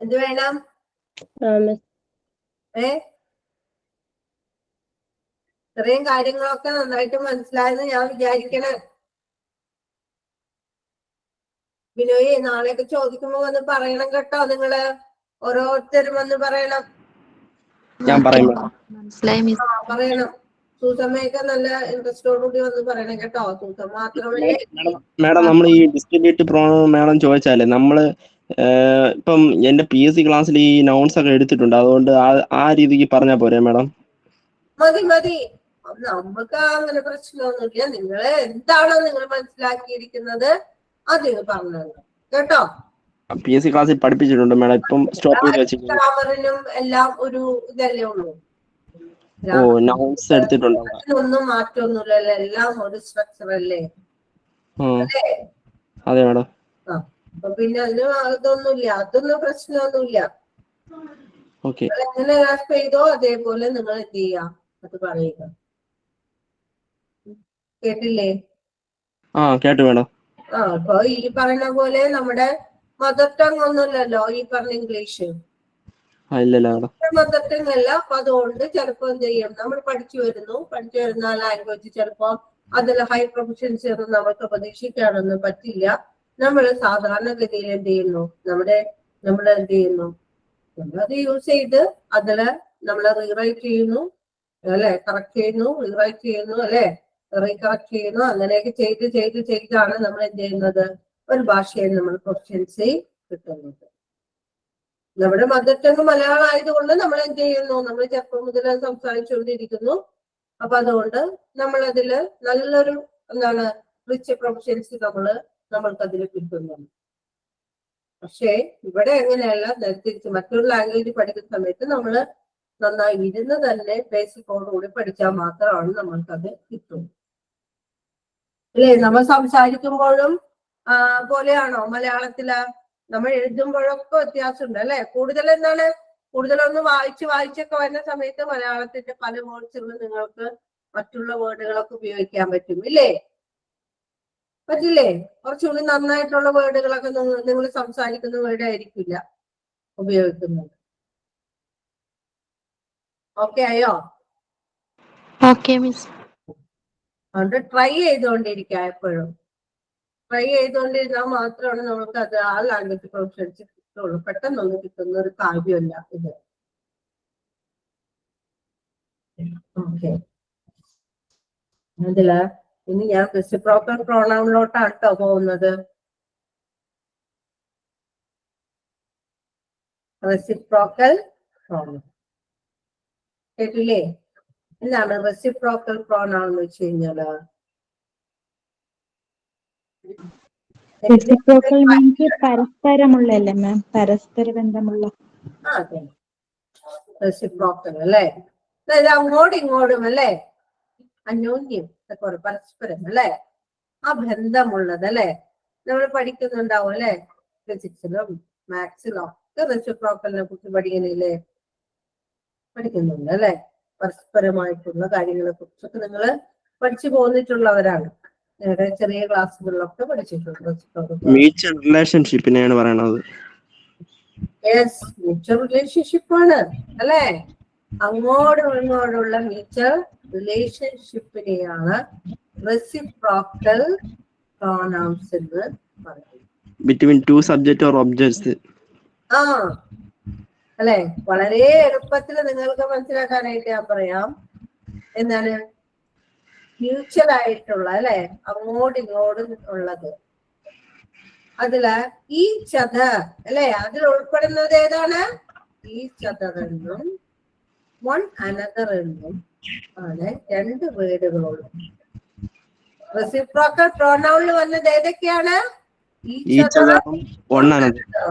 Speaker 2: എന്ത് വേണം? ഇത്രയും കാര്യങ്ങളൊക്കെ നന്നായിട്ട് മനസ്സിലായെന്ന് ഞാൻ വിചാരിക്കണം. ബിനോയ്, നാളെയൊക്കെ ചോദിക്കുമ്പോ വന്ന് പറയണം കേട്ടോ. നിങ്ങള് ഓരോരുത്തരും വന്ന് പറയണം.
Speaker 9: മനസ്സിലായി മിസ്.
Speaker 2: പറയണം. സൂസമ്മയൊക്കെ നല്ല ഇൻട്രസ്റ്റോടുകൂടി വന്ന് പറയണം കേട്ടോ. സൂസമ്മ മാത്രമല്ലേ.
Speaker 5: മാഡം, നമ്മൾ ഈ ഡിസ്ട്രിബ്യൂട്ട് പ്രോണൗൺ മാഡം ചോദിച്ചാലേ നമ്മള് ഇപ്പം എന്റെ PSC ക്ലാസ്സിൽ ഈ നൗൺസ് ഒക്കെ എടുത്തിട്ടുണ്ട്. അതുകൊണ്ട് ആ രീതിക്ക് പറഞ്ഞാൽ പോരെ മാഡം?
Speaker 2: മതി. നമുക്ക് അങ്ങനെ പ്രശ്നമൊന്നുമില്ല. നിങ്ങള് എന്താണോ നിങ്ങൾ മനസ്സിലാക്കിയിരിക്കുന്നത് അത് പറഞ്ഞത് കേട്ടോ.
Speaker 5: PSC ക്ലാസ്സിൽ പഠിപ്പിച്ചിട്ടുണ്ട് മാഡം. ഇപ്പം സ്റ്റോപ്പ് ചെയ്ത് വെച്ചിട്ടുണ്ട്.
Speaker 2: ഗ്രാമറിനും എല്ലാം ഒരു ഇതല്ലേ ഉള്ളൂ.
Speaker 5: നൗൺസ് എടുത്തിട്ടുണ്ട്.
Speaker 2: ഒന്നും മാറ്റമൊന്നുമില്ലല്ലോ, എല്ലാം ഒരു സ്ട്രക്ചർ അല്ലേ?
Speaker 5: അതെ മാഡം.
Speaker 2: അപ്പൊ പിന്നെ അതിന് അതൊന്നുമില്ല, അതൊന്നും പ്രശ്നമൊന്നുമില്ല. എങ്ങനെ ഗ്രാസ്പ് ചെയ്തോ അതേപോലെ നിങ്ങൾ എന്ത് ചെയ്യാം, അത് പറയുക. കേട്ടില്ലേ?
Speaker 5: കേട്ടു മാഡം.
Speaker 2: അപ്പൊ ഈ പറയുന്ന പോലെ നമ്മുടെ മദർ ടങ് ഒന്നുമില്ലല്ലോ ഈ പറഞ്ഞ ഇംഗ്ലീഷ്. മദർ ടങ് അല്ല. അപ്പൊ അതുകൊണ്ട് ചിലപ്പോ എന്ത് ചെയ്യും, നമ്മൾ പഠിച്ചു വരുന്ന ലാംഗ്വേജ് ചിലപ്പോ അതിൽ ഹൈ പ്രൊഫഷൻസി ഒന്നും നമുക്ക് പ്രതീക്ഷിക്കാനൊന്നും പറ്റില്ല. നമ്മൾ സാധാരണഗതിയിൽ എന്ത് ചെയ്യുന്നു, നമ്മളത് യൂസ് ചെയ്ത് അതില് നമ്മൾ റീറൈറ്റ് ചെയ്യുന്നു അല്ലെ, കറക്റ്റ് ചെയ്യുന്നു, റീറൈറ്റ് ചെയ്യുന്നു അല്ലെ, റീകറക്റ്റ് ചെയ്യുന്നു. അങ്ങനെയൊക്കെ ചെയ്താണ് നമ്മൾ എന്ത് ചെയ്യുന്നത്, ഒരു ഭാഷയിൽ നമ്മൾ പ്രൊഫഷൻസി കിട്ടുന്നത്. നമ്മുടെ മദർ ടങ് മലയാളം ആയതുകൊണ്ട് നമ്മൾ എന്ത് ചെയ്യുന്നു, നമ്മൾ ചെറുപ്പം മുതൽ സംസാരിച്ചുകൊണ്ടിരിക്കുന്നു. അപ്പൊ അതുകൊണ്ട് നമ്മളതില് നല്ലൊരു റിച്ച് പ്രൊഫഷൻസി നമ്മൾക്കതിൽ കിട്ടുന്നു. പക്ഷേ ഇവിടെ എങ്ങനെയല്ല, തിരിച്ച് മറ്റൊരു ലാംഗ്വേജ് പഠിക്കുന്ന സമയത്ത് നമ്മൾ നന്നായി ഇരുന്ന് തന്നെ ബേസിക്കോടുകൂടി പഠിച്ചാൽ മാത്രമാണ് നമ്മൾക്കത് കിട്ടും അല്ലേ. നമ്മൾ സംസാരിക്കുമ്പോഴും പോലെയാണോ മലയാളത്തില്? നമ്മൾ എഴുതുമ്പോഴൊക്കെ വ്യത്യാസമുണ്ട് അല്ലെ. കൂടുതലൊന്ന് വായിച്ചൊക്കെ വരുന്ന സമയത്ത് മലയാളത്തിന്റെ പല വേർഡ്സുകളും നിങ്ങൾക്ക് മറ്റുള്ള വേർഡുകളൊക്കെ ഉപയോഗിക്കാൻ പറ്റും ഇല്ലേ. പറ്റില്ലേ? കുറച്ചുകൂടി നന്നായിട്ടുള്ള വേർഡുകളൊക്കെ നിങ്ങൾ സംസാരിക്കുന്ന വേർഡ് ആയിരിക്കില്ല ഉപയോഗിക്കുന്നത്. ഓക്കെ ആയോ?
Speaker 9: Okay miss.
Speaker 2: അതുകൊണ്ട് ട്രൈ ചെയ്തുകൊണ്ടിരിക്കുക. എപ്പോഴും ട്രൈ ചെയ്തുകൊണ്ടിരുന്നാൽ മാത്രമാണ് നമുക്ക് അത് ആ ലാംഗ്വേജ് പ്രൊഫഷൻസ് കിട്ടുള്ളൂ. പെട്ടെന്നൊന്നും കിട്ടുന്ന ഒരു കാര്യമല്ല ഇത്. ഓക്കെ, അതില് ഇനി ഞാൻ റെസിപ്രോക്കൽ പ്രോണൗണിലോട്ടാണ് കേട്ടോ പോകുന്നത്. റെസിപ്രോക്കൽ പ്രോണൗൺ കേട്ടില്ലേ? എന്താണ് റെസിപ്രോക്കൽ പ്രോണൗൺ എന്ന് വെച്ച് കഴിഞ്ഞാല്?
Speaker 3: റെസിപ്രോക്കൽ മീൻസ് പരസ്പരമുള്ളല്ലേ മാം? പരസ്പര ബന്ധമുള്ള.
Speaker 2: അതെ, റെസിപ്രോക്കൽ അല്ലേ? അതായത് അങ്ങോട്ടും ഇങ്ങോട്ടും അല്ലേ, അന്യോന്യം പരസ്പരം അല്ലേ, ആ ബന്ധമുള്ളത് അല്ലേ? നമ്മൾ പഠിക്കുന്നുണ്ടാവും അല്ലെ, ഫിസിക്സിലും മാത്സിലും ഒക്കെ റെസിപ്രോക്കലിനെ കുറിച്ച് പഠിക്കുന്നില്ലേ? പഠിക്കുന്നുണ്ട് അല്ലെ? പരസ്പരമായിട്ടുള്ള കാര്യങ്ങളെ കുറിച്ചൊക്കെ നിങ്ങൾ പഠിച്ചു പോന്നിട്ടുള്ളവരാണ്. നേരെ ചെറിയ ക്ലാസ്സുകളിലൊക്കെ പഠിച്ചിട്ടുണ്ട്.
Speaker 5: മ്യൂച്വൽ റിലേഷൻഷിപ്പിനെയാണ് പറയണത്.
Speaker 2: യെസ്, മ്യൂച്വൽ റിലേഷൻഷിപ്പ് ആണ് അല്ലെ? അങ്ങോട്ടും ഇങ്ങോട്ടുള്ള മ്യൂച്വൽ റിലേഷൻഷിപ്പിനെയാണ് റെസിപ്രോക്കൽ പ്രോനൗൺസ് എന്ന് പറയുന്നത്.
Speaker 5: Between two subject or objects.
Speaker 2: ആ അല്ലെ, വളരെ എളുപ്പത്തിൽ നിങ്ങൾക്ക് മനസ്സിലാക്കാനായിട്ട് ഞാൻ പറയാം. എന്താണ് മ്യൂച്വൽ ആയിട്ടുള്ള അല്ലെ, അങ്ങോട്ടും ഇങ്ങോട്ടും ഉള്ളത്. അതില് ഈച്ച് അതർ അല്ലെ, അതിൽ ഉൾപ്പെടുന്നത് ഏതാണ്? ഈച്ച് അതർ എന്നും വൺ അനദർ എന്നും ആണ് രണ്ട് വേർഡുകളോടും. റെസിപ്രോക്കൽ പ്രോനൗണിൽ വന്നത് ഏതൊക്കെയാണ്? ഈച്ച് അതർ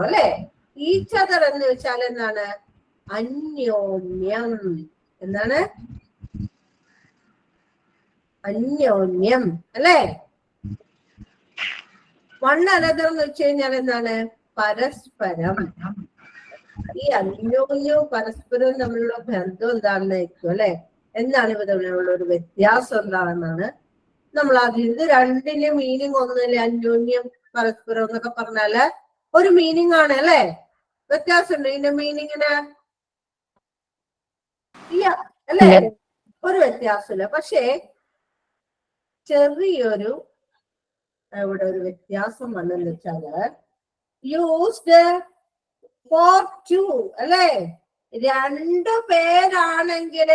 Speaker 2: അല്ലെ. ഈച്ച് അതർ എന്ന് വെച്ചാൽ എന്താണ്? അന്യോന്യം. എന്താണ്? അന്യോന്യം അല്ലെ. വൺ അനദർ എന്ന് വെച്ച് കഴിഞ്ഞാൽ എന്താണ്? പരസ്പരം. ഈ അന്യോന്യവും പരസ്പരവും തമ്മിലുള്ള ബന്ധം എന്താണെന്ന് വെക്കും അല്ലെ, എന്താണ് ഇവ തമ്മിലുള്ള ഒരു വ്യത്യാസം എന്താണെന്നാണ് നമ്മൾ ആദ്യം. ഇത് രണ്ടിന്റെ മീനിങ് ഒന്നല്ലേ? അന്യോന്യം പരസ്പരം എന്നൊക്കെ പറഞ്ഞാല് ഒരു മീനിങ് ആണ് അല്ലെ? വ്യത്യാസമുണ്ട് ഇതിന്റെ മീനിങ്ങിന്? ഇല്ല അല്ലെ, ഒരു വ്യത്യാസമില്ല. പക്ഷേ ചെറിയൊരു ഇവിടെ ഒരു വ്യത്യാസം വന്നെന്ന് വെച്ചാല് യൂസ്ഡ് ഫോർ ടു അല്ലെ. രണ്ടു പേരാണെങ്കിൽ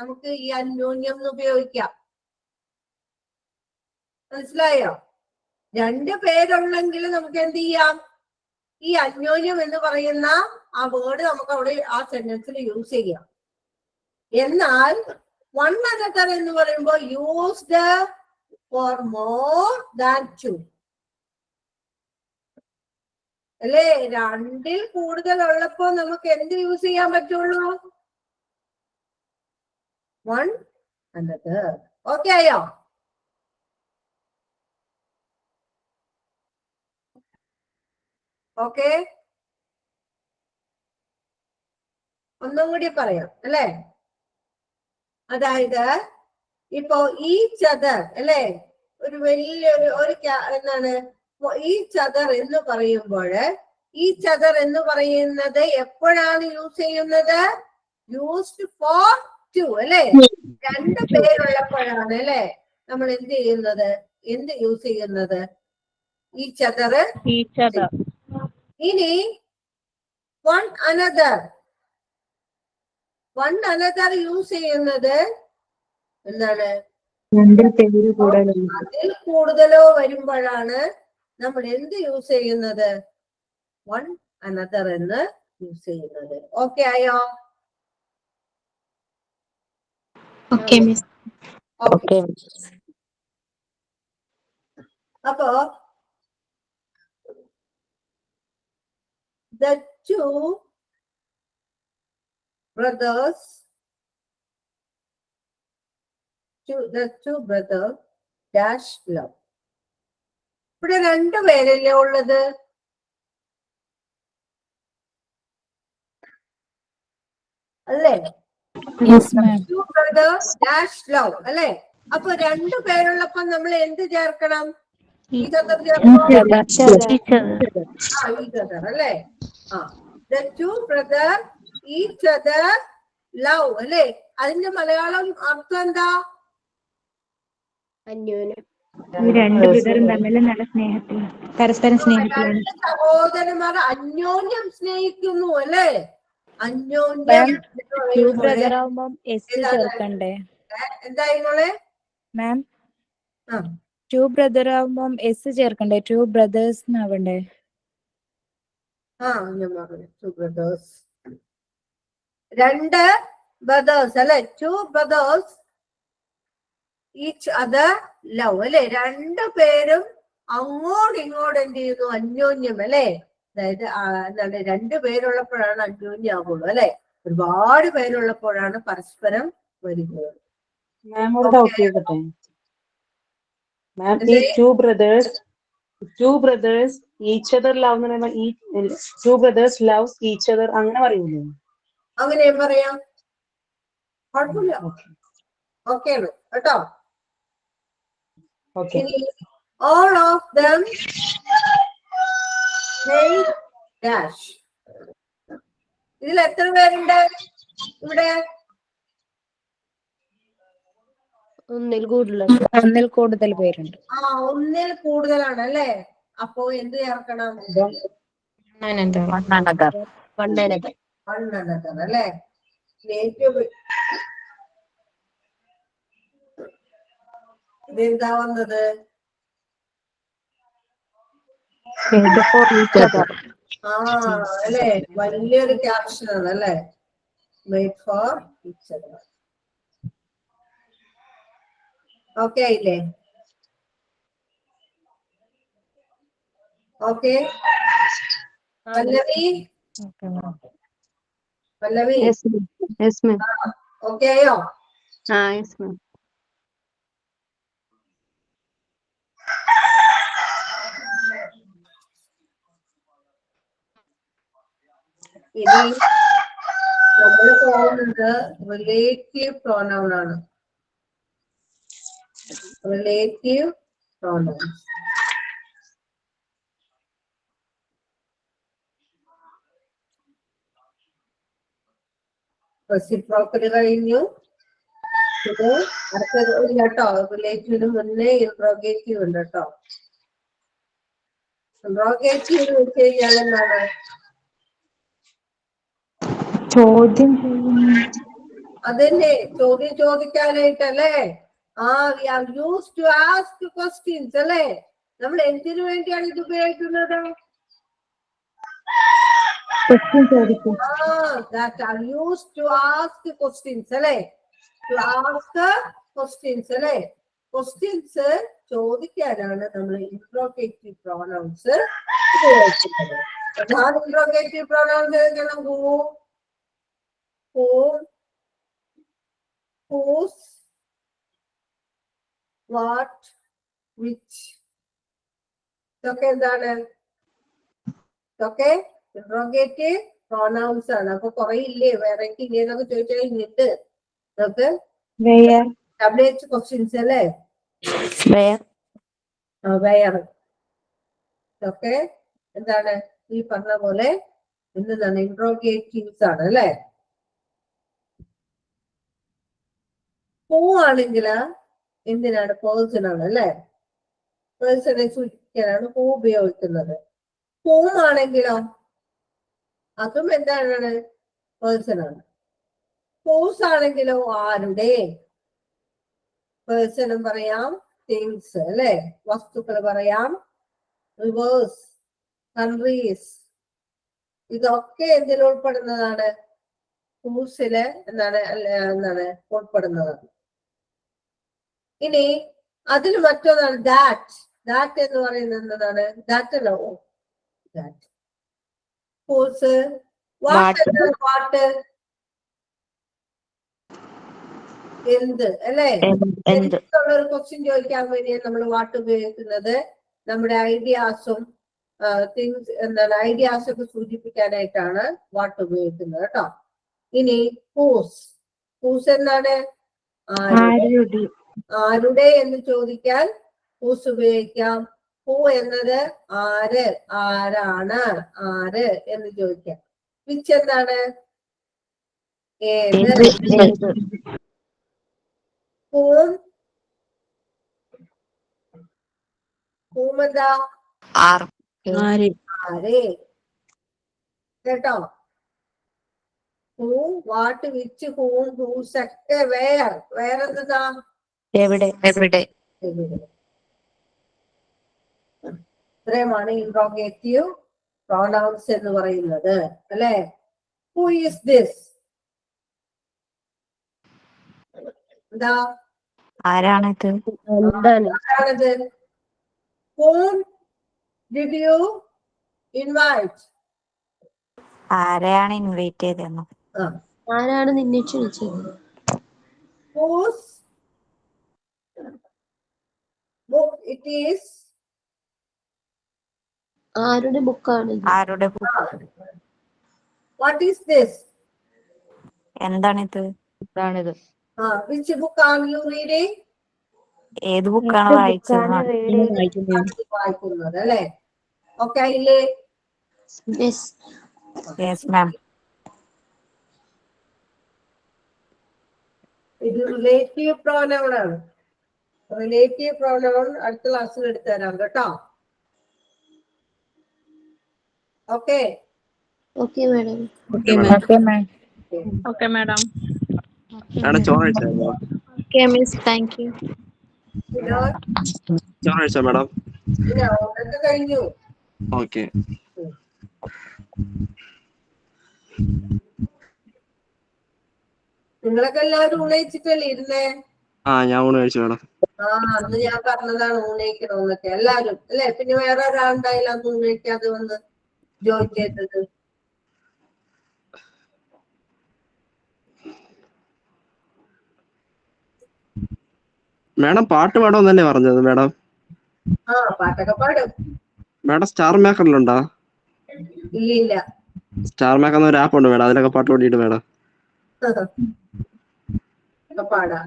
Speaker 2: നമുക്ക് ഈ അന്യോന്യം എന്ന് ഉപയോഗിക്കാം. മനസ്സിലായോ? രണ്ടു പേരുണ്ടെങ്കിൽ നമുക്ക് എന്ത് ചെയ്യാം? ഈ അന്യോന്യം എന്ന് പറയുന്ന ആ വേർഡ് നമുക്ക് അവിടെ ആ സെന്റൻസിൽ യൂസ് ചെയ്യാം. എന്നാൽ വൺ അനദർ എന്ന് പറയുമ്പോൾ used for more than two അല്ലേ. രണ്ടിൽ കൂടുതൽ ഉള്ളപ്പോ നമുക്ക് എന്ത് യൂസ് ചെയ്യാൻ പറ്റുള്ളൂ? One another. ഓക്കെ ആയോ? ഓക്കെ, ഒന്നും കൂടി പറയാം അല്ലെ. അതായത് ഇപ്പോ ഈച്ച് അതർ അല്ലെ, ഒരു വലിയൊരു എന്താണ് ഈച്ച് അതർ എന്ന് പറയുമ്പോൾ, ഈച്ച് അതർ എന്ന് പറയുന്നത് എപ്പോഴാണ് യൂസ് ചെയ്യുന്നത്? യൂസ്ഡ് ഫോർ ടു അല്ലെ. രണ്ട് പേരുള്ളപ്പോഴാണ് അല്ലെ നമ്മൾ എന്ത് ചെയ്യുന്നത്? എന്ത് യൂസ് ചെയ്യുന്നത്? Each other. ഇനി one another, one another use ചെയ്യുന്നത് എന്താണ്? അതിൽ കൂടുതലോ വരുമ്പോഴാണ് നമ്മൾ എന്ത് യൂസ് ചെയ്യുന്നത്? വൺ അനദർ എന്ന് യൂസ് ചെയ്യുന്നത്. ഓക്കെ ആയോ?
Speaker 9: Okay miss.
Speaker 2: ഓക്കെ. അപ്പോ the two brothers dash love. ഇവിടെ രണ്ടു പേരല്ലേ ഉള്ളത്? അല്ലേ? Two brothers dash love അല്ലെ. അപ്പൊ രണ്ടു പേരുള്ളപ്പോ നമ്മൾ എന്ത് ചേർക്കണം? each other ചേർക്കുമ്പോ
Speaker 8: each other.
Speaker 2: each other അല്ലേ? the two brothers each other love അല്ലേ? അതിന്റെ മലയാളം അർത്ഥം എന്താ?
Speaker 9: അന്യോന്യം.
Speaker 3: ഈ രണ്ട് വിധരും തമ്മിൽ നല്ല സ്നേഹത്തിൽ പരസ്പരം സ്നേഹത്തിലാണ്.
Speaker 2: രണ്ട് സഹോദരന്മാർ അന്യോന്യം സ്നേഹിക്കുന്നു അല്ലേ? അന്യോന്യം
Speaker 3: ചേർക്കണ്ടേ?
Speaker 2: എന്തായി മോളെ?
Speaker 3: മാം ടു ബ്രദർ ആവുമ്പം എസ് ചേർക്കണ്ടേ? ടു ബ്രദേഴ്സ് ആവണ്ടേ?
Speaker 2: ഞാൻ പറഞ്ഞു ടു ബ്രദേഴ്സ്, രണ്ട് ബ്രദേഴ്സ് അല്ലെ? Two brothers each other love അല്ലെ? രണ്ടു പേരും അങ്ങോട്ടും ഇങ്ങോട്ടും എന്ത് ചെയ്യുന്നു? അന്യോന്യം അല്ലെ? അതായത് എന്താണ്, രണ്ടുപേരുള്ളപ്പോഴാണ് അന്യോന്യം ആകുള്ളൂ അല്ലെ? ഒരുപാട് പേരുള്ളപ്പോഴാണ് പരസ്പരം വരുന്നത്.
Speaker 7: മാം ഒരു ഡൗട്ട് ചെയ്തിട്ടെ മാം, ഈ to brothers each other love എന്ന് പറയുമ്പോ ഈ to brothers love each other അങ്ങനെ പറയൂലേ?
Speaker 2: അങ്ങനെയും പറയാം, കുഴപ്പമില്ല. ഓക്കെ ആണ് കേട്ടോ. all of them hate dash. ഇതിൽ എത്ര പേരുണ്ട് ഇവിടെ?
Speaker 9: ഒന്നിൽ കൂടുതൽ
Speaker 3: പേരുണ്ട്.
Speaker 2: ഒന്നിൽ കൂടുതലാണ് അല്ലേ? അപ്പോ എന്ത് ചേർക്കണം? അല്ലേ? ഇതെന്താ വന്നത്? അല്ലേ? വലിയൊരു ക്യാപ്ഷൻ ആണ് അല്ലേ? Made for each other. Okay ആയില്ലേ? ഓക്കെ പല്ലവി, ഓക്കെ ആയോ?
Speaker 4: yes ma'am.
Speaker 2: ഇനി നമ്മൾ പോകുന്നത് റിലേറ്റീവ് പ്രോനൗൺ ആണ്. Relative pronouns. റെസിപ്രോക്കൽ കഴിഞ്ഞു. ഇത് അടുത്തത് കേട്ടോ, റിലേറ്റീവിന് മുന്നേ ഇൻട്രോഗേറ്റീവ് ഉണ്ട് കേട്ടോ. ഇൻട്രോഗേറ്റീവ് എന്ന് വെച്ച് കഴിഞ്ഞാൽ എന്താണ്?
Speaker 3: ചോദ്യം
Speaker 2: അതന്നെ, ചോദ്യം ചോദിക്കാനായിട്ടല്ലേ? we are used to ask questions അല്ലേ? നമ്മൾ എന്തിനു വേണ്ടിയാണ് ഇത് ഉപയോഗിക്കുന്നത്? that are used to ask questions അല്ലേ? to ask questions അല്ലേ? ക്വസ്റ്റ്യൻസ് ചോദിക്കാനാണ് നമ്മൾ ഇൻട്രോഗേറ്റീവ് പ്രോനൗൺസ് ഉപയോഗിക്കുന്നത്. അതാണ് interrogative pronouns. whose, what, which. ഇതൊക്കെ എന്താണ്? ഇതൊക്കെ ഇൻട്രോഗേറ്റീവ് പ്രോനൗൺസ് ആണ്. അപ്പൊ കുറെ ഇല്ലേ, വെറൈറ്റി ഇല്ലേ എന്നൊക്കെ ചോദിച്ചാൽ ഇങ്ങോട്ട് നമുക്ക് WH ക്വസ്റ്റ്യൻസ് അല്ലേ? വേറെ ഇതൊക്കെ എന്താണ്? ഈ പറഞ്ഞ പോലെ എന്താണ്? ഇൻട്രോഗേറ്റീവ്സ് ആണ് അല്ലേ? ആണെങ്കിൽ എന്തിനാണ്? പേഴ്സൺ ആണ് അല്ലേ? പേഴ്സണെ സൂചിപ്പിക്കാനാണ് പൂ ഉപയോഗിക്കുന്നത്. ആണെങ്കിലോ അതും എന്താണ്? പേഴ്സൺ ആണ്. ഹൂസ് ആണെങ്കിലോ ആരുടെ? പേഴ്സണും പറയാം, തിങ്സ് അല്ലെ? വസ്തുക്കൾ പറയാം, റിവേഴ്സ്, കൺട്രീസ്. ഇതൊക്കെ എന്തിൽ ഉൾപ്പെടുന്നതാണ്? ഹൂസില് എന്താണ് ഉൾപ്പെടുന്നതാണ്. ഇനി അതിൽ മറ്റൊന്നാണ് ദാറ്റ്. ദാറ്റ് എന്ന് പറയുന്നത് എന്താണ്? ദാറ്റ് അല്ലോ, ദാറ്റ്. ഹൂസ്. വാട്ട് എന്താണ്? വാട്ട് എന്ത് അല്ലേ? എന്തുള്ളൊരു ക്വസ്റ്റ്യൻ ചോദിക്കാൻ വേണ്ടിയാണ് നമ്മൾ വാട്ട് ഉപയോഗിക്കുന്നത്. നമ്മുടെ ഐഡിയാസും തിങ്സ് എന്താണ് ഐഡിയാസൊക്കെ സൂചിപ്പിക്കാനായിട്ടാണ് വാട്ട് ഉപയോഗിക്കുന്നത് കേട്ടോ. ഇനി ഹൂസ്. ഹൂസ് എന്താണ്? ആരുടെ എന്ന് ചോദിക്കാൻ ഹൂസ് ഉപയോഗിക്കാം. ഹൂ എന്നത് ആര്, ആരാണ്, ആര് എന്ന് ചോദിക്കാം. വിച്ച് എന്താണ്? ഏത്. ഹൂം, ഹൂം എന്താ? ആര്. കേട്ടോ? ഹൂ, വാട്ട്, വിച്ച്, ഹൂം, ഹൂസ് ഒക്കെ വേറെന്താ?
Speaker 8: എവിടെ.
Speaker 2: ഇത്രയുമാണ് ഇൻട്രോഗേറ്റീവ് പ്രോനൗൺസ് എന്ന് പറയുന്നത്, അല്ലെ? Who is this? എന്താ?
Speaker 8: ആരാണിത്?
Speaker 2: ആരാണിത്? Whom did you invite?
Speaker 8: ആരെയാണ് ഇൻവൈറ്റ് ചെയ്തതെന്നോ?
Speaker 9: ആരാണ് നിന്നെ ക്ഷണിച്ചത്?
Speaker 2: Whose book it is?
Speaker 9: ആരുടെ ബുക്കാണ്?
Speaker 8: ആരുടെ
Speaker 2: What is this?
Speaker 8: എന്താണിത്?
Speaker 2: Which book are you reading?
Speaker 8: ഏത് ബുക്കാണ് വായിച്ചത്?
Speaker 2: വായിക്കുന്നത്, അല്ലെ? ഓക്കെ ഇല്ലേ?
Speaker 8: Yes ma'am.
Speaker 2: ഇത് റിലേറ്റീവ് പ്രോനൗൺ ആണ്. റിലേറ്റീവ് പ്രോനൗൺ അടുത്ത ക്ലാസ്സിൽ എടുത്തു തരാം കേട്ടോ. ഓക്കെ.
Speaker 9: Okay madam.
Speaker 5: ചോറ് കഴിച്ചായിരുന്നോ?
Speaker 9: Okay miss, thank U.
Speaker 5: ചോറ് കഴിച്ചോ മാഡം?
Speaker 2: അതൊക്കെ കഴിഞ്ഞു.
Speaker 5: ഓക്കെ.
Speaker 2: നിങ്ങളൊക്കെ എല്ലാവരും ഊണയിച്ചിട്ടല്ലേ ഇരുന്നേ?
Speaker 5: ഞാൻ ഊണ് കഴിച്ചു മാഡം.
Speaker 2: അന്ന് ഞാൻ പറഞ്ഞതാണ് ഊണയിക്കണമെന്നൊക്കെ എല്ലാരും, അല്ലെ? പിന്നെ വേറെ ഒരാളുണ്ടായില്ല അന്ന് ഊണയിക്കാതെ വന്ന് ജോയിൻ ചെയ്തത്.
Speaker 5: മാഡം പാട്ട് പാടുമെന്നല്ലേ പറഞ്ഞത് മാഡം?
Speaker 2: പാട്ടൊക്കെ പാടും.
Speaker 5: മാഡം സ്റ്റാർ മേക്കറിലുണ്ടോ?
Speaker 2: ഇല്ല.
Speaker 5: സ്റ്റാർ മേക്കർ ഒരു ആപ്പ് ഉണ്ട് മാഡം, അതിലൊക്കെ പാട്ട് പാടിയിട്ട് മാഡം.
Speaker 2: പാടാം.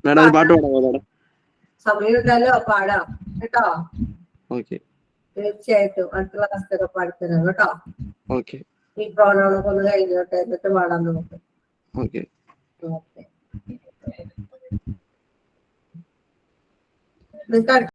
Speaker 5: മാഡം ഒരു പാട്ട് പാടാമോ മാഡം?
Speaker 2: സമയമുണ്ടല്ലോ, പാടാം കേട്ടോ.
Speaker 5: ഓക്കെ.
Speaker 2: തീർച്ചയായിട്ടും അടുത്ത ക്ലാസ്സിലൊക്കെ പാടിത്തരാം കേട്ടോ.
Speaker 5: ഓക്കെ.
Speaker 2: ഈ പ്രോണോണൊക്കെ ഒന്ന് കഴിഞ്ഞോട്ടെ, എന്നിട്ട് പാടാൻ നമുക്ക്.
Speaker 5: ഓക്കെ.
Speaker 2: നിങ്ങൾക്ക്